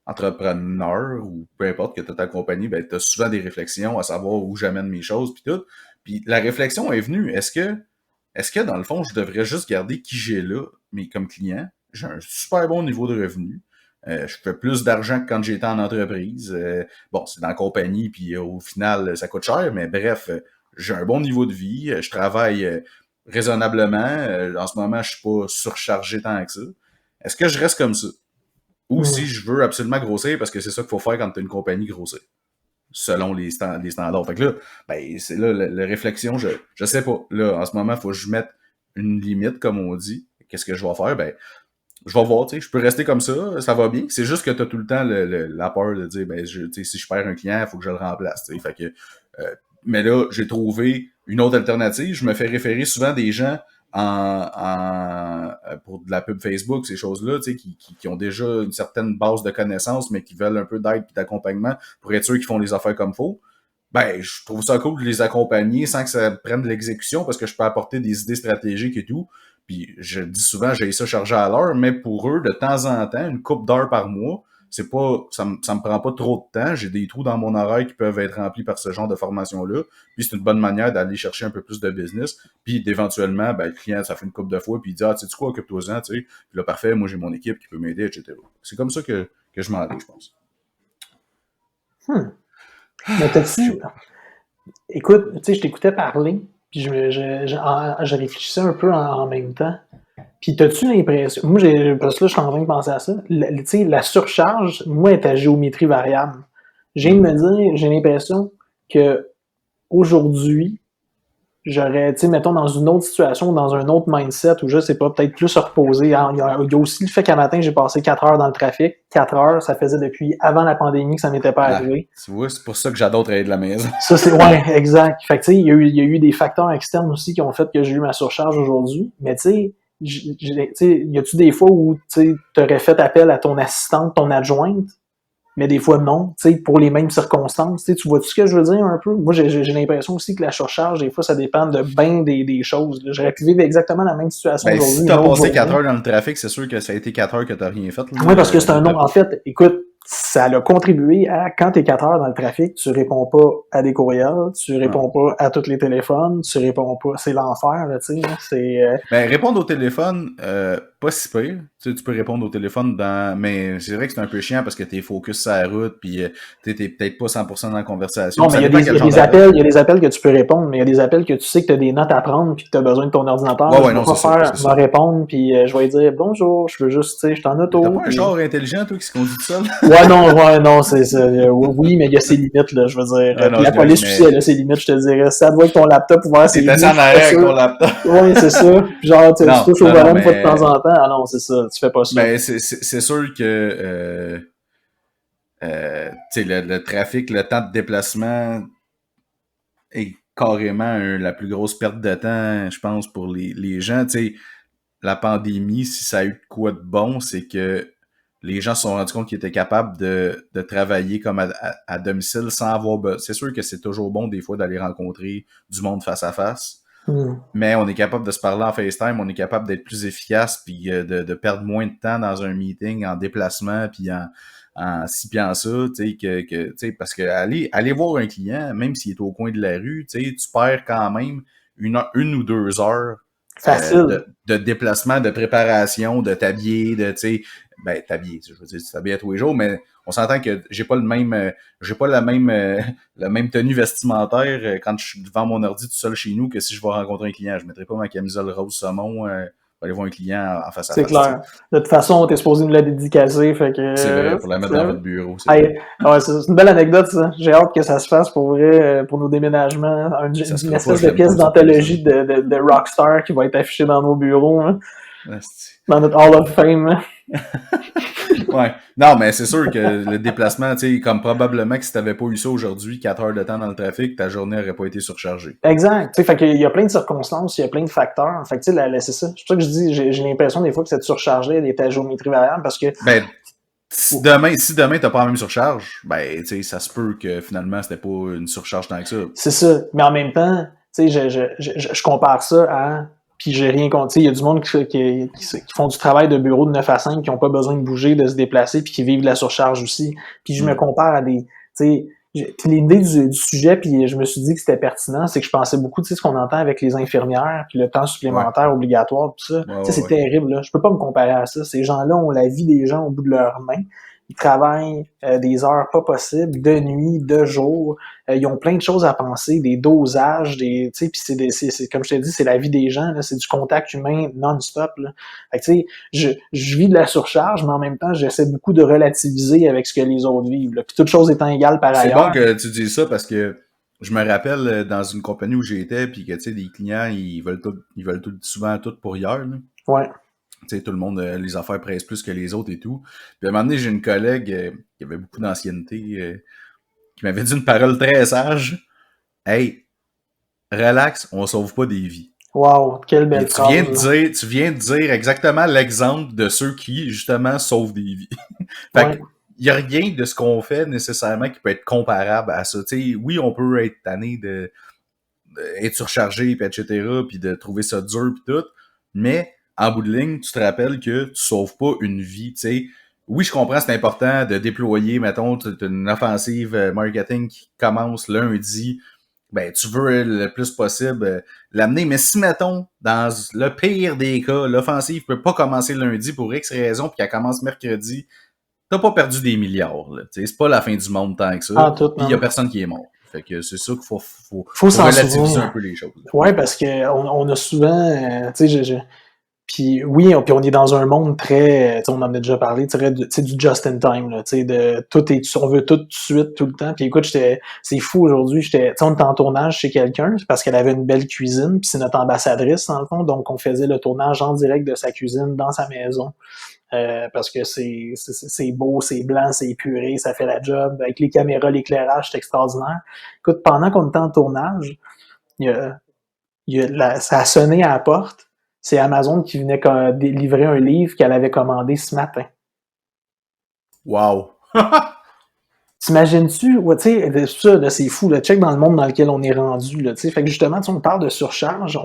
entrepreneur ou peu importe que t'as ta compagnie, ben t'as souvent des réflexions à savoir où j'amène mes choses, puis tout. Puis la réflexion est venue, est-ce que dans le fond, je devrais juste garder qui j'ai là, mais comme client, j'ai un super bon niveau de revenu, Je fais plus d'argent que quand j'étais en entreprise. Bon, c'est dans la compagnie, puis au final, ça coûte cher, mais bref, j'ai un bon niveau de vie. Je travaille raisonnablement. En ce moment, je suis pas surchargé tant que ça. Est-ce que je reste comme ça? Ou si je veux absolument grossir, parce que c'est ça qu'il faut faire quand tu as une compagnie grossir, selon les standards. Fait que là, ben, c'est là la réflexion, je sais pas. Là, en ce moment, il faut que je mette une limite, comme on dit. Qu'est-ce que je vais faire? Ben, je vais voir, tu sais, je peux rester comme ça va bien. C'est juste que tu as tout le temps la peur de dire, ben, si je perds un client, il faut que je le remplace, tu sais. Fait que, mais là, j'ai trouvé une autre alternative. Je me fais référer souvent des gens pour de la pub Facebook, ces choses-là, tu sais, qui ont déjà une certaine base de connaissances, mais qui veulent un peu d'aide et d'accompagnement pour être sûr qu'ils font les affaires comme faut. Ben, je trouve ça cool de les accompagner sans que ça prenne de l'exécution parce que je peux apporter des idées stratégiques et tout. Puis je dis souvent, j'ai ça chargé à l'heure, mais pour eux, de temps en temps, une couple d'heures par mois, c'est pas, ça me prend pas trop de temps. J'ai des trous dans mon horaire qui peuvent être remplis par ce genre de formation-là. Puis c'est une bonne manière d'aller chercher un peu plus de business. Puis d'éventuellement, ben, le client, ça fait une couple de fois, puis il dit, ah, tu sais quoi, occupe-toi-en, tu sais. Puis là, parfait, moi j'ai mon équipe qui peut m'aider, etc. C'est comme ça que je m'en vais, je pense. Mais t'as-tu... Écoute, tu sais, je t'écoutais parler, puis je réfléchissais un peu en même temps. Puis t'as-tu l'impression... Moi, parce que là, je suis en train de penser à ça. Tu sais, la surcharge, moi, est à géométrie variable. J'ai l'impression que aujourd'hui, j'aurais, tu sais, mettons, dans une autre situation, dans un autre mindset, où je sais pas, peut-être plus se reposer. Il y a aussi le fait qu'à matin, j'ai passé 4 heures dans le trafic. 4 heures, ça faisait depuis avant la pandémie que ça m'était pas arrivé. Tu vois, c'est pour ça que j'adore travailler de la maison. Ça, c'est, ouais, exact. Fait que, tu sais, il y a eu des facteurs externes aussi qui ont fait que j'ai eu ma surcharge aujourd'hui. Mais, tu sais, y a-tu des fois où, tu aurais fait appel à ton assistante, ton adjointe, mais des fois non, tu sais, pour les mêmes circonstances. Tu vois-tu ce que je veux dire un peu? Moi, j'ai l'impression aussi que la surcharge, des fois, ça dépend de bien des choses. J'aurais pu vivre exactement la même situation ben, aujourd'hui. Si t'as passé 4 heures dans le trafic, c'est sûr que ça a été 4 heures que t'as rien fait. Là, oui, parce que c'est un nom. En fait, écoute, ça a contribué à, quand t'es 4 heures dans le trafic, tu réponds pas à des courriels, tu réponds pas à tous les téléphones, tu réponds pas, c'est l'enfer, là, tu sais, c'est... Ben, répondre au téléphone, pas si pire. Tu peux répondre au téléphone mais c'est vrai que c'est un peu chiant parce que t'es focus sur la route puis t'es peut-être pas 100% dans la conversation. Non, mais il y a des appels que tu peux répondre, mais il y a des appels que tu sais que t'as des notes à prendre puis que t'as besoin de ton ordinateur. Ouais, non, c'est ça. Je vais répondre puis je vais dire bonjour, je veux juste, tu sais, je suis en auto. T'as pas un char intelligent, toi, qui se conduit tout seul? Ouais, non, c'est ça. Oui, mais il y a ses limites, là, je veux dire. Ah, non, la police aussi, elle a ses limites, je te dirais. Ça doit être ton laptop ouvert, c'est t'es en arrière avec ton laptop. Oui, c'est ça. Genre, tu touches au volant une fois de temps en temps. Ah non, c'est ça. Tu fais pas ça. Ben, c'est sûr que le trafic, le temps de déplacement est carrément la plus grosse perte de temps, je pense, pour les gens. Tu sais, la pandémie, si ça a eu de quoi de bon, c'est que les gens se sont rendus compte qu'ils étaient capables de travailler comme à domicile sans avoir besoin. C'est sûr que c'est toujours bon des fois d'aller rencontrer du monde face à face. Mais on est capable de se parler en FaceTime, on est capable d'être plus efficace puis de perdre moins de temps dans un meeting, en déplacement puis en ci puis en ça, tu sais, parce que aller voir un client, même s'il est au coin de la rue, tu sais, tu perds quand même une ou 2 heures de déplacement, de préparation, de t'habiller, de, tu sais, ben, t'habiller, je veux dire, tu t'habilles à tous les jours, mais on s'entend que j'ai pas la même tenue vestimentaire quand je suis devant mon ordi tout seul chez nous que si je vais rencontrer un client. Je mettrai pas ma camisole rose saumon pour aller voir un client en face à face. C'est clair. De toute façon, t'es supposé me la dédicacer, fait que... C'est vrai, pour la mettre dans votre bureau. Ouais, c'est une belle anecdote, ça. J'ai hâte que ça se fasse pour vrai, pour nos déménagements. Une espèce de pièce d'anthologie de Rockstar qui va être affichée dans nos bureaux, hein. Dans notre Hall of Fame, hein. Ouais. Non, mais c'est sûr que le déplacement, tu sais, comme probablement que si t'avais pas eu ça aujourd'hui, 4 heures de temps dans le trafic, ta journée aurait pas été surchargée. Exact. Tu sais, fait qu'il y a plein de circonstances, il y a plein de facteurs. Fait que, tu sais, c'est ça. C'est pour ça que je dis, j'ai l'impression des fois que cette surcharge-là, elle est à géométrie variable parce que... Ben, si demain t'as pas la même surcharge, ben, tu sais, ça se peut que finalement, c'était pas une surcharge tant que ça. C'est ça. Mais en même temps, tu sais, je compare ça à... Puis j'ai rien contre. Il y a du monde qui font du travail de bureau de 9 à 5, qui n'ont pas besoin de bouger, de se déplacer, puis qui vivent de la surcharge aussi. Puis je me compare à des... Tu sais, Puis l'idée du sujet, puis je me suis dit que c'était pertinent, c'est que je pensais beaucoup, tu sais, ce qu'on entend avec les infirmières, puis le temps supplémentaire obligatoire, tout ça. Ouais, Tu sais, ouais, c'est ouais. terrible, là. Je peux pas me comparer à ça. Ces gens-là ont la vie des gens au bout de leurs mains. Ils travaillent des heures pas possibles, de nuit, de jour. Ils ont plein de choses à penser, des dosages, tu sais, puis c'est comme je t'ai dit, c'est la vie des gens, là. C'est du contact humain non-stop, là. Fait que, tu sais, je vis de la surcharge, mais en même temps, j'essaie beaucoup de relativiser avec ce que les autres vivent, là. Puis toutes choses étant égales par C'est bon ailleurs. que tu dises ça parce que je me rappelle dans une compagnie où j'étais, puis que tu sais, des clients, ils veulent tout, souvent tout pour hier, là. Ouais. Tu sais, tout le monde, les affaires pressent plus que les autres et tout. Puis à un moment donné, j'ai une collègue qui avait beaucoup d'ancienneté, qui m'avait dit une parole très sage. Hey, relax, on sauve pas des vies. Wow, quelle Puis belle phrase. tu viens de dire exactement l'exemple de ceux qui, justement, sauvent des vies. Fait Ouais. que, il y a rien de ce qu'on fait nécessairement qui peut être comparable à ça. Tu sais, oui, on peut être tanné être surchargé, puis etc., puis de trouver ça dur, puis tout, mais en bout de ligne, tu te rappelles que tu sauves pas une vie, tu sais. Oui, je comprends, c'est important de déployer, mettons, une offensive marketing qui commence lundi, ben tu veux le plus possible l'amener, mais si, mettons, dans le pire des cas, l'offensive peut pas commencer lundi pour X raison, puis qu'elle commence mercredi, t'as pas perdu des milliards, là. T'sais, c'est pas la fin du monde tant que ça. Ah, tout, Puis il y a non. personne qui est mort. Fait que c'est ça qu'il Faut faut s'en relativiser un souvenir. peu les choses. Ouais, parce que on a souvent, tu sais, puis oui, puis on est dans un monde très, tu sais, on en a déjà parlé, tu sais, du just in time, là, tu sais, on veut tout de suite, tout le temps. Puis écoute, c'est fou aujourd'hui, tu sais, on était en tournage chez quelqu'un parce qu'elle avait une belle cuisine, puis c'est notre ambassadrice dans le fond, donc on faisait le tournage en direct de sa cuisine dans sa maison. Parce que c'est beau, c'est blanc, c'est épuré, ça fait la job. Avec les caméras, l'éclairage, c'est extraordinaire. Écoute, pendant qu'on était en tournage, ça a sonné à la porte. C'est Amazon qui venait livrer un livre qu'elle avait commandé ce matin. Wow! T'imagines-tu, ouais, tu sais, ça, là, c'est fou, là, check dans le monde dans lequel on est rendu, là, tu sais. Fait que justement, on parle de surcharge.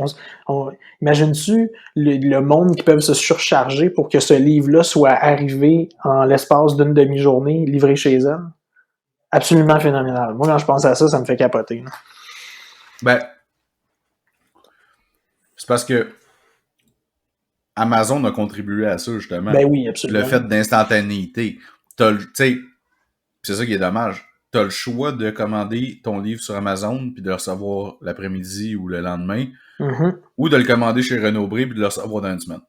Imagines-tu le monde qui peuvent se surcharger pour que ce livre-là soit arrivé en l'espace d'une demi-journée, livré chez elle? Absolument phénoménal. Moi, quand je pense à ça, ça me fait capoter, là. Ben, c'est parce que Amazon a contribué à ça, justement. Ben oui, Le absolument. fait d'instantanéité. Tu sais, c'est ça qui est dommage. T'as le choix de commander ton livre sur Amazon puis de le recevoir l'après-midi ou le lendemain, ou de le commander chez Renaud-Bré puis de le recevoir dans une semaine.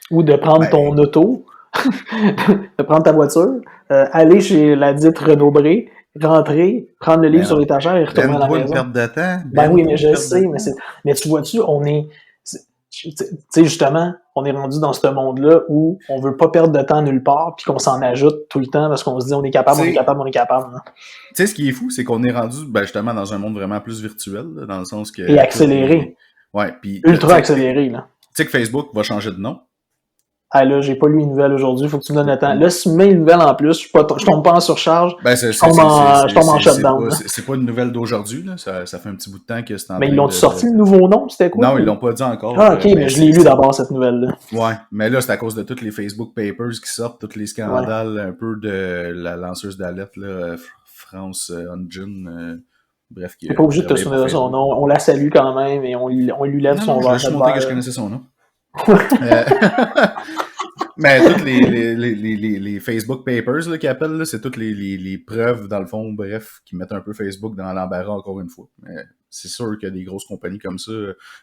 Ou de prendre ton auto, de prendre ta voiture, aller chez la dite Renaud-Bré, rentrer, prendre le livre sur l'étagère et retourner à la Ben, une maison. perte de temps. Ben oui, mais je sais, mais tu vois-tu, tu sais, justement, on est rendu dans ce monde-là où on veut pas perdre de temps nulle part puis qu'on s'en ajoute tout le temps parce qu'on se dit on est capable, on est capable, on est capable. Tu sais, ce qui est fou, c'est qu'on est rendu, ben, justement, dans un monde vraiment plus virtuel, là, dans le sens que... Et accéléré. Ouais, puis... Ultra accéléré, là. Tu sais que Facebook va changer de nom. Ah là, j'ai pas lu une nouvelle aujourd'hui, faut que tu me donnes le temps. Là, si tu me mets une nouvelle en plus, je tombe pas en surcharge, Ben, je tombe en shutdown. C'est pas une nouvelle d'aujourd'hui, là. Ça fait un petit bout de temps que c'est en Mais train ils l'ont sorti le nouveau nom, c'était quoi? Non, ils l'ont pas dit encore. Ah, ok, mais je l'ai lu d'abord, cette nouvelle-là. Ouais, mais là, c'est à cause de tous les Facebook Papers qui sortent, tous les scandales, un peu de la lanceuse d'alerte, là, France Engine, bref. T'es pas obligé de te souvenir de son nom. On la salue quand même et on lui lève son verre. Je l'ai montré que je connaissais son nom. Mais toutes les Facebook Papers là, qu'ils appellent, là, c'est toutes les preuves, dans le fond, bref, qui mettent un peu Facebook dans l'embarras encore une fois. Mais c'est sûr que des grosses compagnies comme ça,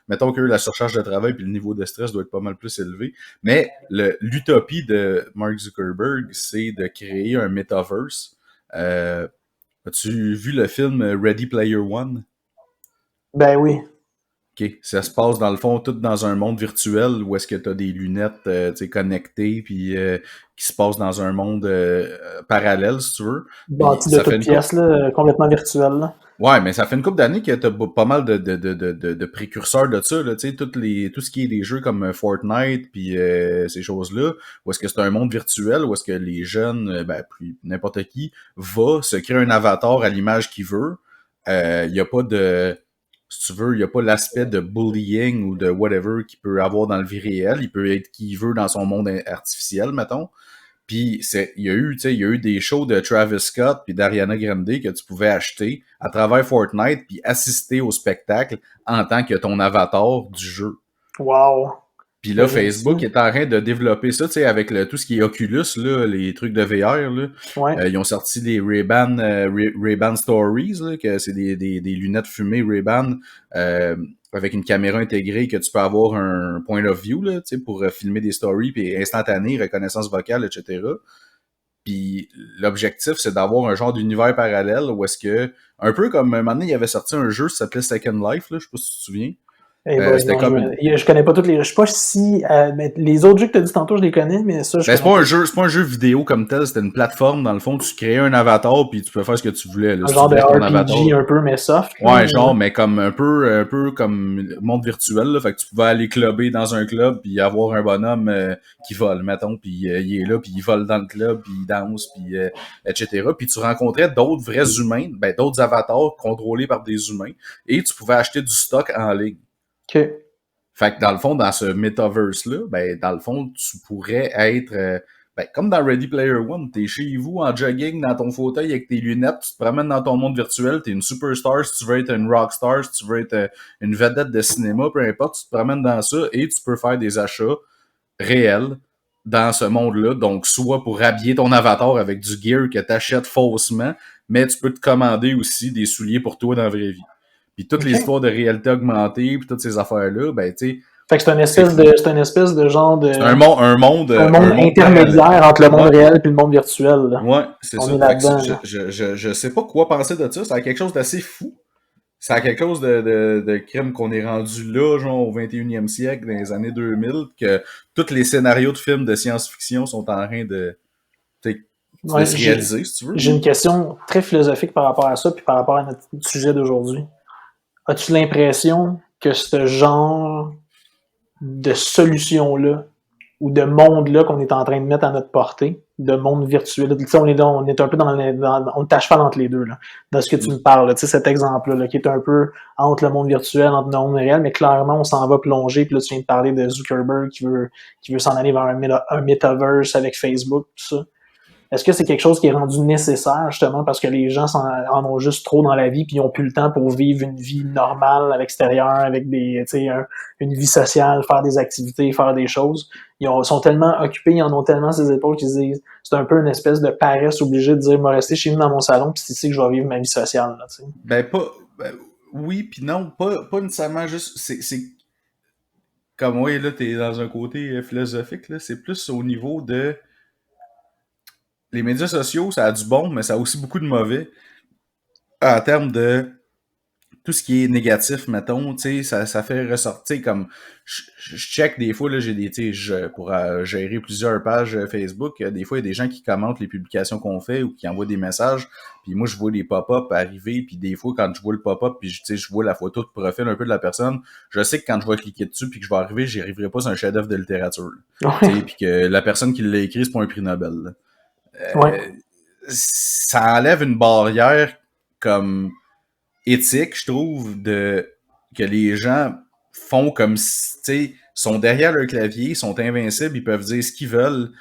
mettons que la surcharge de travail puis le niveau de stress doit être pas mal plus élevé. Mais l'utopie de Mark Zuckerberg, c'est de créer un metaverse. As-tu vu le film Ready Player One? Ben oui. OK. Ça se passe dans le fond tout dans un monde virtuel où est-ce que tu as des lunettes connectées puis qui se passe dans un monde parallèle, si tu veux. Bâti de toutes pièces, là, complètement virtuel. Là. Ouais, mais ça fait une couple d'années que t'as pas mal de précurseurs de ça, là, tu sais, tout ce qui est des jeux comme Fortnite puis ces choses-là, où est-ce que c'est un monde virtuel, où est-ce que les jeunes, plus n'importe qui, va se créer un avatar à l'image qu'il veut. Il y a pas de... Si tu veux, il n'y a pas l'aspect de bullying ou de whatever qu'il peut avoir dans le vie réel. Il peut être qui il veut dans son monde artificiel, mettons. Puis il y a eu des shows de Travis Scott puis d'Ariana Grande que tu pouvais acheter à travers Fortnite puis assister au spectacle en tant que ton avatar du jeu. Wow! Puis là, Facebook est en train de développer ça, tu sais, avec tout ce qui est Oculus, là, les trucs de VR, là. Ouais. Ils ont sorti des Ray-Ban Stories, là, que c'est des lunettes fumées Ray-Ban avec une caméra intégrée que tu peux avoir un point of view, là, tu sais, pour filmer des stories, puis instantané, reconnaissance vocale, etc. Puis l'objectif, c'est d'avoir un genre d'univers parallèle où est-ce que, un peu comme un moment donné, il avait sorti un jeu qui s'appelait Second Life, là, je sais pas si tu te souviens. C'était non, comme je connais pas toutes les. Je sais pas si mais les autres jeux que tu as dit tantôt, je les connais, mais ça, c'est pas un jeu vidéo comme tel, c'était une plateforme, dans le fond, tu créais un avatar puis tu peux faire ce que tu voulais. Là, un genre de RPG un peu, mais soft. Ouais, genre, mais comme un peu comme monde virtuel, là. Fait que tu pouvais aller clubber dans un club puis avoir un bonhomme qui vole, mettons, puis il est là, puis il vole dans le club, puis il danse, puis etc. Puis tu rencontrais d'autres vrais humains, d'autres avatars contrôlés par des humains, et tu pouvais acheter du stock en ligne. OK. Fait que dans le fond, dans ce metaverse-là, dans le fond, tu pourrais être comme dans Ready Player One, t'es chez vous en jogging dans ton fauteuil avec tes lunettes, tu te promènes dans ton monde virtuel, t'es une superstar si tu veux être une rockstar, si tu veux être une vedette de cinéma, peu importe, tu te promènes dans ça et tu peux faire des achats réels dans ce monde-là. Donc, soit pour habiller ton avatar avec du gear que t'achètes faussement, mais tu peux te commander aussi des souliers pour toi dans la vraie vie. Puis toutes les histoires de réalité augmentée, puis toutes ces affaires-là, tu sais. Fait que c'est une espèce de genre de. C'est un monde intermédiaire entre le monde réel et le monde virtuel. Là. Ouais, c'est ça. Là-dedans, je sais pas quoi penser de ça. C'est quelque chose d'assez fou. C'est quelque chose de crime qu'on est rendu là, genre au 21e siècle, dans les années 2000, que tous les scénarios de films de science-fiction sont en train de se réaliser, si tu veux. J'ai une question très philosophique par rapport à ça, puis par rapport à notre sujet d'aujourd'hui. As-tu l'impression que ce genre de solution-là ou de monde-là qu'on est en train de mettre à notre portée, de monde virtuel, on est un peu on est à cheval entre les deux, là, dans ce que tu me parles, cet exemple-là, qui est un peu entre le monde virtuel, entre le monde réel, mais clairement, on s'en va plonger, puis là, tu viens de parler de Zuckerberg qui veut s'en aller vers un metaverse avec Facebook, tout ça. Est-ce que c'est quelque chose qui est rendu nécessaire, justement, parce que les gens en ont juste trop dans la vie, puis ils n'ont plus le temps pour vivre une vie normale à l'extérieur, avec une vie sociale, faire des activités, faire des choses. Ils sont tellement occupés, ils en ont tellement sur les épaules qu'ils se disent, c'est un peu une espèce de paresse obligée de dire, moi, rester chez nous dans mon salon, puis c'est ici que je vais vivre ma vie sociale. Là, oui, puis non, pas nécessairement juste. C'est comme, oui, là, t'es dans un côté philosophique, là, c'est plus au niveau de. Les médias sociaux, ça a du bon, mais ça a aussi beaucoup de mauvais. En termes de tout ce qui est négatif, mettons, tu sais, ça fait ressortir comme. Je check des fois, là, j'ai pour gérer plusieurs pages Facebook, des fois, il y a des gens qui commentent les publications qu'on fait ou qui envoient des messages, puis moi, je vois des pop-up arriver, puis des fois, quand je vois le pop-up, puis je vois la photo de profil un peu de la personne, je sais que quand je vais cliquer dessus, puis que je vais arriver, j'y arriverai pas sur un chef-d'œuvre de littérature. Ouais. Puis que la personne qui l'a écrit, c'est pas un prix Nobel. Ouais. Ça enlève une barrière comme éthique, je trouve, que les gens font comme si, tu sais, sont derrière leur clavier, sont invincibles, ils peuvent dire ce qu'ils veulent,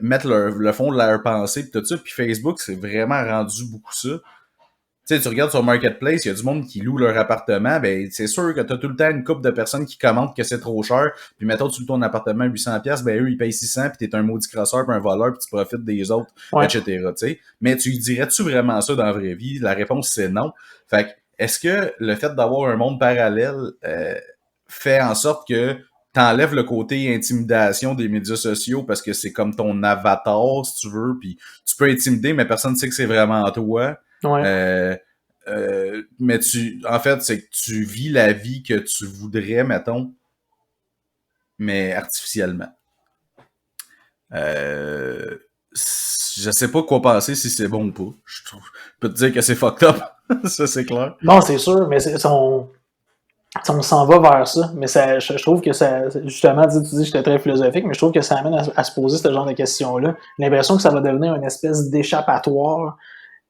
mettre le fond de leur pensée, pis tout ça. Puis Facebook, c'est vraiment rendu beaucoup ça. Tu sais, tu regardes sur Marketplace, il y a du monde qui loue leur appartement, ben c'est sûr que t'as tout le temps une couple de personnes qui commentent que c'est trop cher, puis mettons tu loues ton appartement à 800$, ben eux ils payent 600$, puis t'es un maudit crosseur, puis un voleur, puis tu profites des autres, ouais. Etc. T'sais. Mais tu dirais-tu vraiment ça dans la vraie vie? La réponse c'est non. Fait que, est-ce que le fait d'avoir un monde parallèle fait en sorte que t'enlèves le côté intimidation des médias sociaux parce que c'est comme ton avatar, si tu veux, puis tu peux intimider, mais personne ne sait que c'est vraiment toi. Ouais. Mais en fait, c'est que tu vis la vie que tu voudrais, mettons, mais artificiellement. Je sais pas quoi penser si c'est bon ou pas. Je peux te dire que c'est fucked up. Ça, c'est clair. Non, c'est sûr, mais on s'en va vers ça. Mais je trouve que ça, justement, tu dis que j'étais très philosophique, mais je trouve que ça amène à se poser ce genre de questions-là. L'impression que ça va devenir une espèce d'échappatoire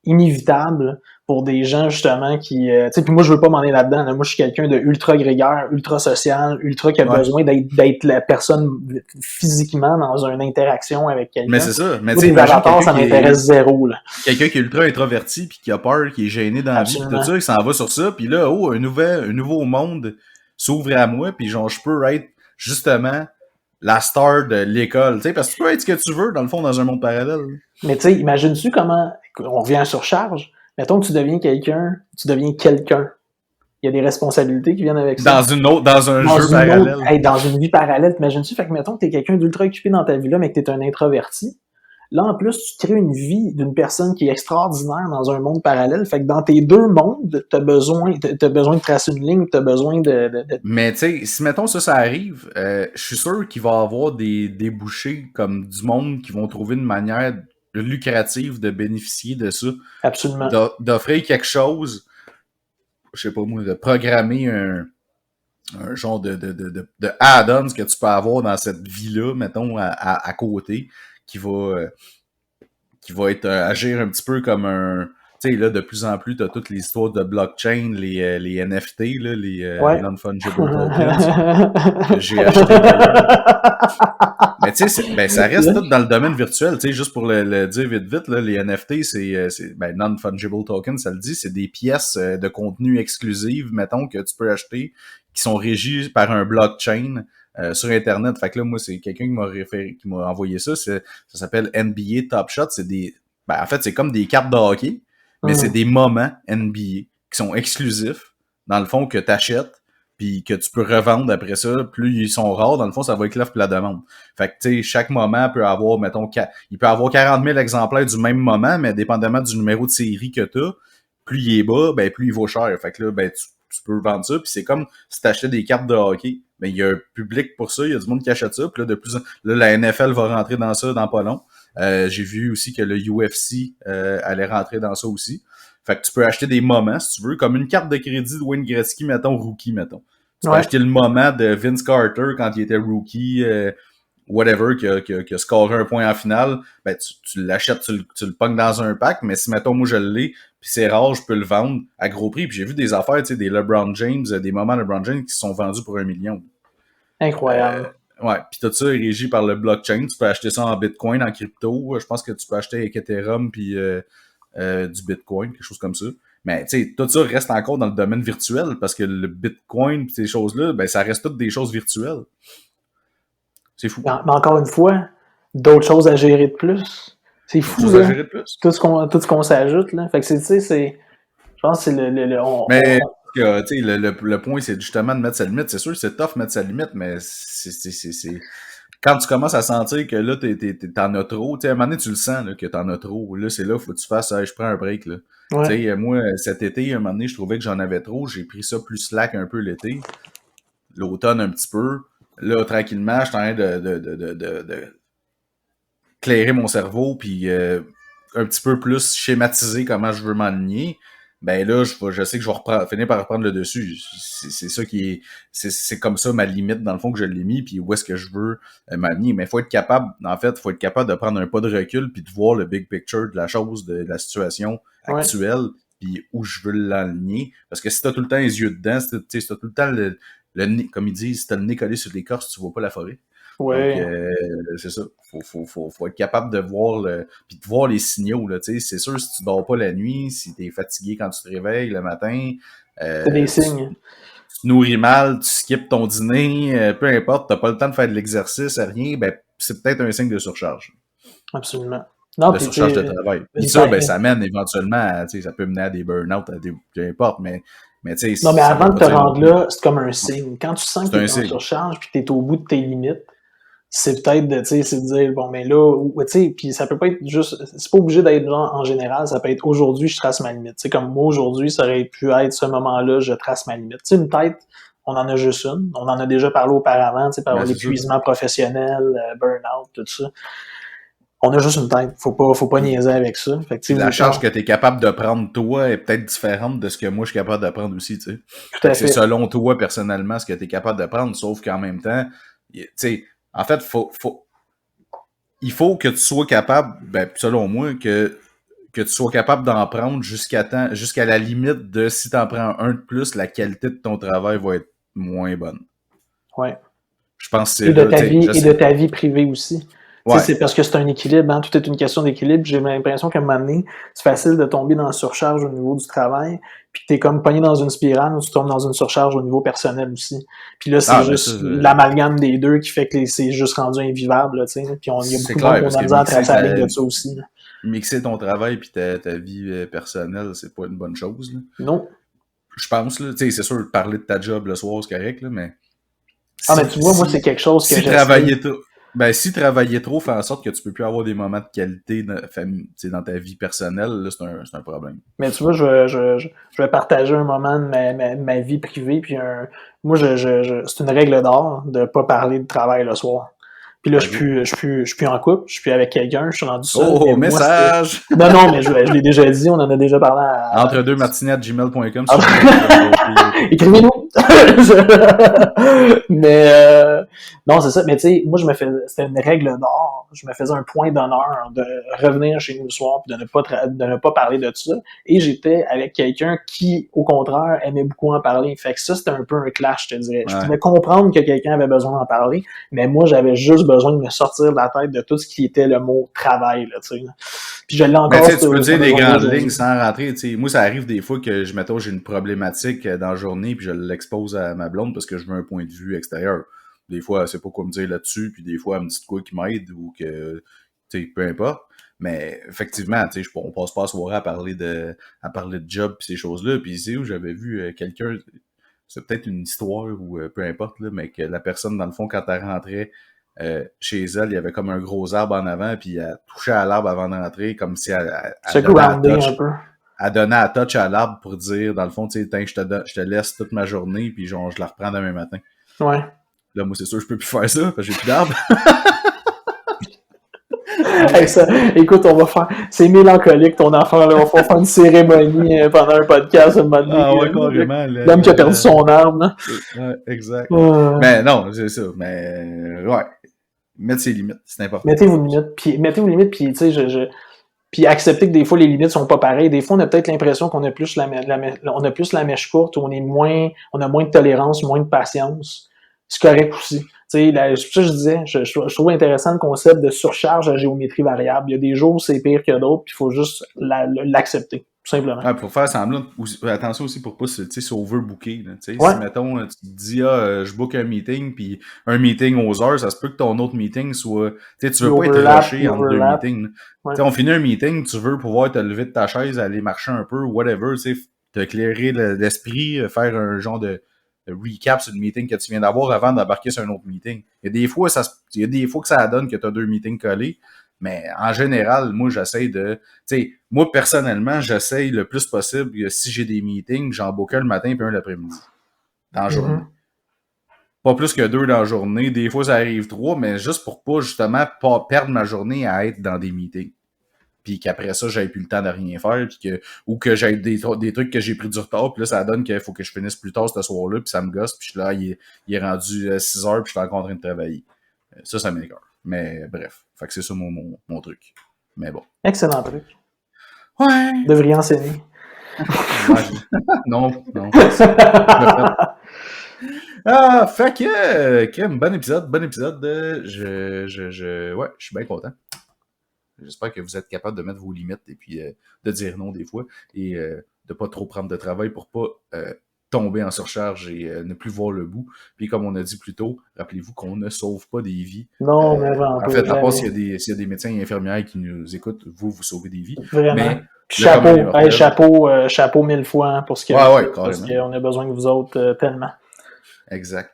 inévitable pour des gens justement qui tu sais, puis moi je veux pas m'en aller là-dedans là. Moi je suis quelqu'un de ultra grégaire, ultra social, ultra qui a besoin d'être la personne physiquement dans une interaction avec Mais quelqu'un. c'est ça. Mais Moi, tu sais, les imagine avatars ça m'intéresse zéro là. quelqu'un qui est ultra introverti puis qui a peur, qui est gêné dans la vie, puis tout Absolument. ça, il s'en va sur ça, puis là, un nouveau monde s'ouvre à moi, puis genre, je peux être justement la star de l'école, tu sais, parce que tu peux être ce que tu veux, dans le fond, dans un monde parallèle. Mais tu sais, imagines-tu comment on revient à surcharge. Mettons que tu deviens quelqu'un. Il y a des responsabilités qui viennent avec ça. Dans un jeu parallèle. Dans une vie parallèle, t'imagines-tu? Fait que mettons que t'es quelqu'un d'ultra occupé dans ta vie-là, mais que t'es un introverti. Là, en plus, tu crées une vie d'une personne qui est extraordinaire dans un monde parallèle. Fait que dans tes deux mondes, t'as besoin de tracer une ligne, t'as besoin de... Mais tu sais, si mettons ça arrive, je suis sûr qu'il va y avoir des débouchés comme du monde qui vont trouver une manière lucrative de bénéficier de ça. Absolument. D'offrir quelque chose, je sais pas moi, de programmer un genre de add-ons que tu peux avoir dans cette vie-là, mettons, à côté, qui va être agir un petit peu comme un... Tu sais, là, de plus en plus, t'as toutes les histoires de blockchain, les NFT, là, les non-fungible tokens, que j'ai acheté mais tu sais, ça reste tout dans le domaine virtuel. Tu sais, juste pour le dire vite, là, les NFT, c'est non-fungible tokens, ça le dit, c'est des pièces de contenu exclusives, mettons, que tu peux acheter, qui sont régies par un blockchain sur Internet. Fait que là, moi, c'est quelqu'un qui m'a envoyé ça. Ça s'appelle NBA Top Shot. C'est en fait, c'est comme des cartes de hockey, mais c'est des moments NBA qui sont exclusifs, dans le fond, que tu achètes, puis que tu peux revendre après ça. Plus ils sont rares, dans le fond, ça va être l'offre et la demande. Fait que, tu sais, chaque moment peut avoir, mettons, il peut avoir 40 000 exemplaires du même moment, mais dépendamment du numéro de série que t'as, plus il est bas, plus il vaut cher. Fait que là, tu peux vendre ça, puis c'est comme si t'achetais des cartes de hockey. Mais il y a un public pour ça, il y a du monde qui achète ça, puis là, la NFL va rentrer dans ça dans pas long. J'ai vu aussi que le UFC allait rentrer dans ça aussi. Fait que tu peux acheter des moments, si tu veux, comme une carte de crédit de Wayne Gretzky, mettons, rookie, mettons. Tu peux acheter le moment de Vince Carter quand il était rookie, whatever, qui a scoré un point en finale. Tu l'achètes, tu le pognes dans un pack, mais si, mettons, moi, je l'ai, puis c'est rare, je peux le vendre à gros prix. Puis j'ai vu des affaires, tu sais, des LeBron James, des moments LeBron James qui sont vendus pour 1 million. Incroyable. Ouais, puis tout ça est régi par le blockchain. Tu peux acheter ça en Bitcoin, en crypto. Je pense que tu peux acheter avec Ethereum puis du Bitcoin, quelque chose comme ça. Mais tu sais, tout ça reste encore dans le domaine virtuel parce que le Bitcoin et ces choses-là, ça reste toutes des choses virtuelles. C'est fou. Mais encore une fois, d'autres choses à gérer de plus. C'est fou, là. À gérer de plus. Tout ce qu'on s'ajoute, là. Fait que je pense que c'est Mais tu sais, le point, c'est justement de mettre sa limite. C'est sûr que c'est tough de mettre sa limite, mais c'est quand tu commences à sentir que là, t'en as trop, tu sais, à un moment donné, tu le sens, là, que t'en as trop. Là, c'est là, faut que tu fasses, je prends un break, là. Ouais. Tu sais, moi, cet été, à un moment donné, je trouvais que j'en avais trop. J'ai pris ça plus slack un peu l'été. L'automne, un petit peu. Là, tranquillement, je suis en train de clairer mon cerveau, puis un petit peu plus schématiser comment je veux m'aligner. Ben là, je sais que je vais finir par reprendre le dessus. C'est ça qui est... C'est comme ça ma limite, dans le fond, que je l'ai mis, puis où est-ce que je veux m'aligner. Mais il faut être capable, en fait, faut être capable de prendre un pas de recul, puis de voir le big picture de la chose, de la situation actuelle, puis où je veux l'aligner. Parce que si t'as tout le temps les yeux dedans, si t'as tout le temps le nez, comme ils disent, si t'as le nez collé sur l'écorce, tu vois pas la forêt. Ouais. Donc, c'est ça. Faut être capable de voir puis de voir les signaux, là, tu sais. C'est sûr, si tu dors pas la nuit, si t'es fatigué quand tu te réveilles le matin. C'est des signes. Tu te nourris mal, tu skippes ton dîner, peu importe, t'as pas le temps de faire de l'exercice, rien, c'est peut-être un signe de surcharge. Absolument. Non, de surcharge de travail. Puis ça, ça mène éventuellement à, tu sais, ça peut mener à des burn-out, peu importe, mais tu sais. Non, mais avant de te rendre là, c'est comme un signe. Quand tu sens que t'es en surcharge puis que t'es au bout de tes limites, c'est peut-être de, tu sais, c'est de dire, bon, mais là, tu sais, puis ça peut pas être juste, c'est pas obligé d'être genre en général, ça peut être aujourd'hui, je trace ma limite. Tu sais, comme moi, aujourd'hui, ça aurait pu être ce moment-là, je trace ma limite. Tu sais, une tête, on en a juste une. On en a déjà parlé auparavant, tu sais, par l'épuisement professionnel, burn-out, tout ça. On a juste une tête. Faut pas niaiser avec ça. Fait que, la charge que tu es capable de prendre toi est peut-être différente de ce que moi je suis capable de prendre aussi, tu sais. Tout à fait. C'est selon toi, personnellement, ce que tu es capable de prendre, sauf qu'en même temps, tu sais, en fait, il faut que tu sois capable, selon moi, que que tu sois capable d'en prendre jusqu'à la limite de si t'en prends un de plus, la qualité de ton travail va être moins bonne. Ouais. Je pense que c'est et de ta vie privée aussi. Ouais. C'est parce que c'est un équilibre, hein? Tout est une question d'équilibre. J'ai l'impression qu'à un moment donné, c'est facile de tomber dans la surcharge au niveau du travail, puis que t'es comme pogné dans une spirale où tu tombes dans une surcharge au niveau personnel aussi. Puis là, c'est juste l'amalgame des deux qui fait que c'est juste rendu invivable, là, tu sais. Puis il y a beaucoup de monde qui a besoin de tracer la ligne de ça aussi. Là. Mixer ton travail puis ta vie personnelle, c'est pas une bonne chose. Là. Non. Je pense, là, tu sais, c'est sûr, parler de ta job le soir, c'est correct, là, mais... mais tu vois, moi, c'est quelque chose que si travailler trop fait en sorte que tu peux plus avoir des moments de qualité dans ta vie personnelle, là, c'est un problème. Mais tu vois, je vais partager un moment de ma vie privée, puis moi, c'est une règle d'or de pas parler de travail le soir. Puis là, je suis plus en couple, je suis plus avec quelqu'un, je suis rendu seul. Oh, message! Non, mais je l'ai déjà dit, on en a déjà parlé à... Entre2martinets@gmail.com. Écrivez-nous! Mais, non, c'est ça. Mais tu sais, moi, c'était une règle d'or. Je me faisais un point d'honneur de revenir chez nous le soir puis de ne pas parler de tout ça. Et j'étais avec quelqu'un qui, au contraire, aimait beaucoup en parler. Fait que ça, c'était un peu un clash, je te dirais. Je pouvais comprendre que quelqu'un avait besoin d'en parler, mais moi, j'avais juste besoin de me sortir de la tête de tout ce qui était le mot travail, là, tu sais. Puis je l'ai encore... Mais tu peux dire des grandes lignes sans rentrer, tu sais. Moi, ça arrive des fois que j'ai une problématique dans la journée puis je l'expose à ma blonde parce que je veux un point de vue extérieur. Des fois, elle sait pas quoi me dire là-dessus, puis des fois, elle me dit de quoi qui m'aide ou que, tu sais, peu importe. Mais effectivement, tu sais, on passe pas la soirée à parler de job pis ces choses-là. Puis c'est où j'avais vu quelqu'un, c'est peut-être une histoire ou peu importe, là, mais que la personne, dans le fond, quand elle rentrait chez elle, il y avait comme un gros arbre en avant, puis elle touchait à l'arbre avant de rentrer, comme si elle donnait à touch à l'arbre pour dire, dans le fond, tu sais, je te laisse toute ma journée, puis genre, je la reprends demain matin. Ouais. Là, moi, c'est sûr, je peux plus faire ça, parce que j'ai plus d'arbre. Hey, ça, écoute, c'est mélancolique ton enfant, là. On va faire une cérémonie pendant un podcast. Carrément. L'homme qui a perdu son arbre, là. Ouais, exact. Mais non, c'est ça. Mais, ouais. Mettre ses limites, c'est important. Mettez-vous limites, puis tu sais, puis accepter que des fois les limites sont pas pareilles. Des fois, on a peut-être l'impression qu'on a plus la mèche courte, on a moins de tolérance, moins de patience. C'est correct aussi. C'est pour ça que je disais, je trouve intéressant le concept de surcharge à géométrie variable. Il y a des jours où c'est pire que d'autres, puis il faut juste l'accepter, tout simplement. Ouais, pour faire semblant, attention aussi pour pas se overbooker. Si, mettons, tu te dis, je book un meeting, puis un meeting aux heures, ça se peut que ton autre meeting soit... Tu veux pas être rushé entre deux meetings. Ouais. On finit un meeting, tu veux pouvoir te lever de ta chaise, aller marcher un peu, whatever, te clairer l'esprit, faire un genre de recap sur le meeting que tu viens d'avoir avant d'embarquer sur un autre meeting. Il y a des fois que ça donne que tu as 2 meetings collés, mais en général, moi, j'essaie de... moi, personnellement, j'essaie le plus possible que si j'ai des meetings, j'en book un le matin et un l'après-midi. Dans la journée. Pas plus que 2 dans la journée. Des fois, ça arrive 3, mais juste pour pas, justement, pas perdre ma journée à être dans des meetings. Puis qu'après ça, j'avais plus le temps de rien faire, ou que j'ai des trucs que j'ai pris du retard, puis là, ça donne qu'il faut que je finisse plus tard ce soir-là, puis ça me gosse, puis là, il est rendu 6 heures, puis je suis encore en train de travailler. Ça m'écoeure. Mais bref, fait que c'est ça mon truc. Mais bon. Excellent truc. Ouais. Devriez enseigner. Non. Fait que, bon épisode. Je suis bien content. J'espère que vous êtes capable de mettre vos limites et puis de dire non des fois et de pas trop prendre de travail pour pas tomber en surcharge et ne plus voir le bout. Puis comme on a dit plus tôt, rappelez-vous qu'on ne sauve pas des vies. Non, mais en fait, à part s'il y a des médecins et infirmières qui nous écoutent, vous sauvez des vies. Vraiment. Mais chapeau 1000 fois pour ce que parce qu'on a besoin de vous autres tellement. Exact.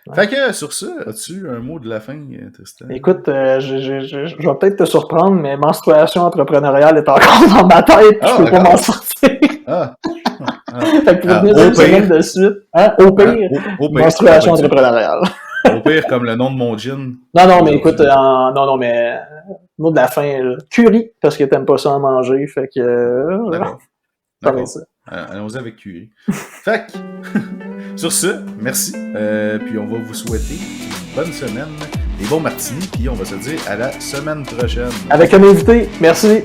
Ouais. Fait que, sur ça, as-tu un mot de la fin, Tristan? Écoute, je vais peut-être te surprendre, mais menstruation entrepreneuriale est encore dans ma tête, je peux pas m'en sortir. Fait que pour venir une semaine de suite, au pire, menstruation entrepreneuriale. Au pire, comme le nom de mon gin. Non, mais écoute, mais mot de la fin, curry, parce que t'aimes pas ça en manger, fait que... D'accord. Allons-y avec curry. Fait que, sur ce, merci. Puis on va vous souhaiter une bonne semaine, des bons martinis, puis on va se dire à la semaine prochaine. Avec un invité, merci.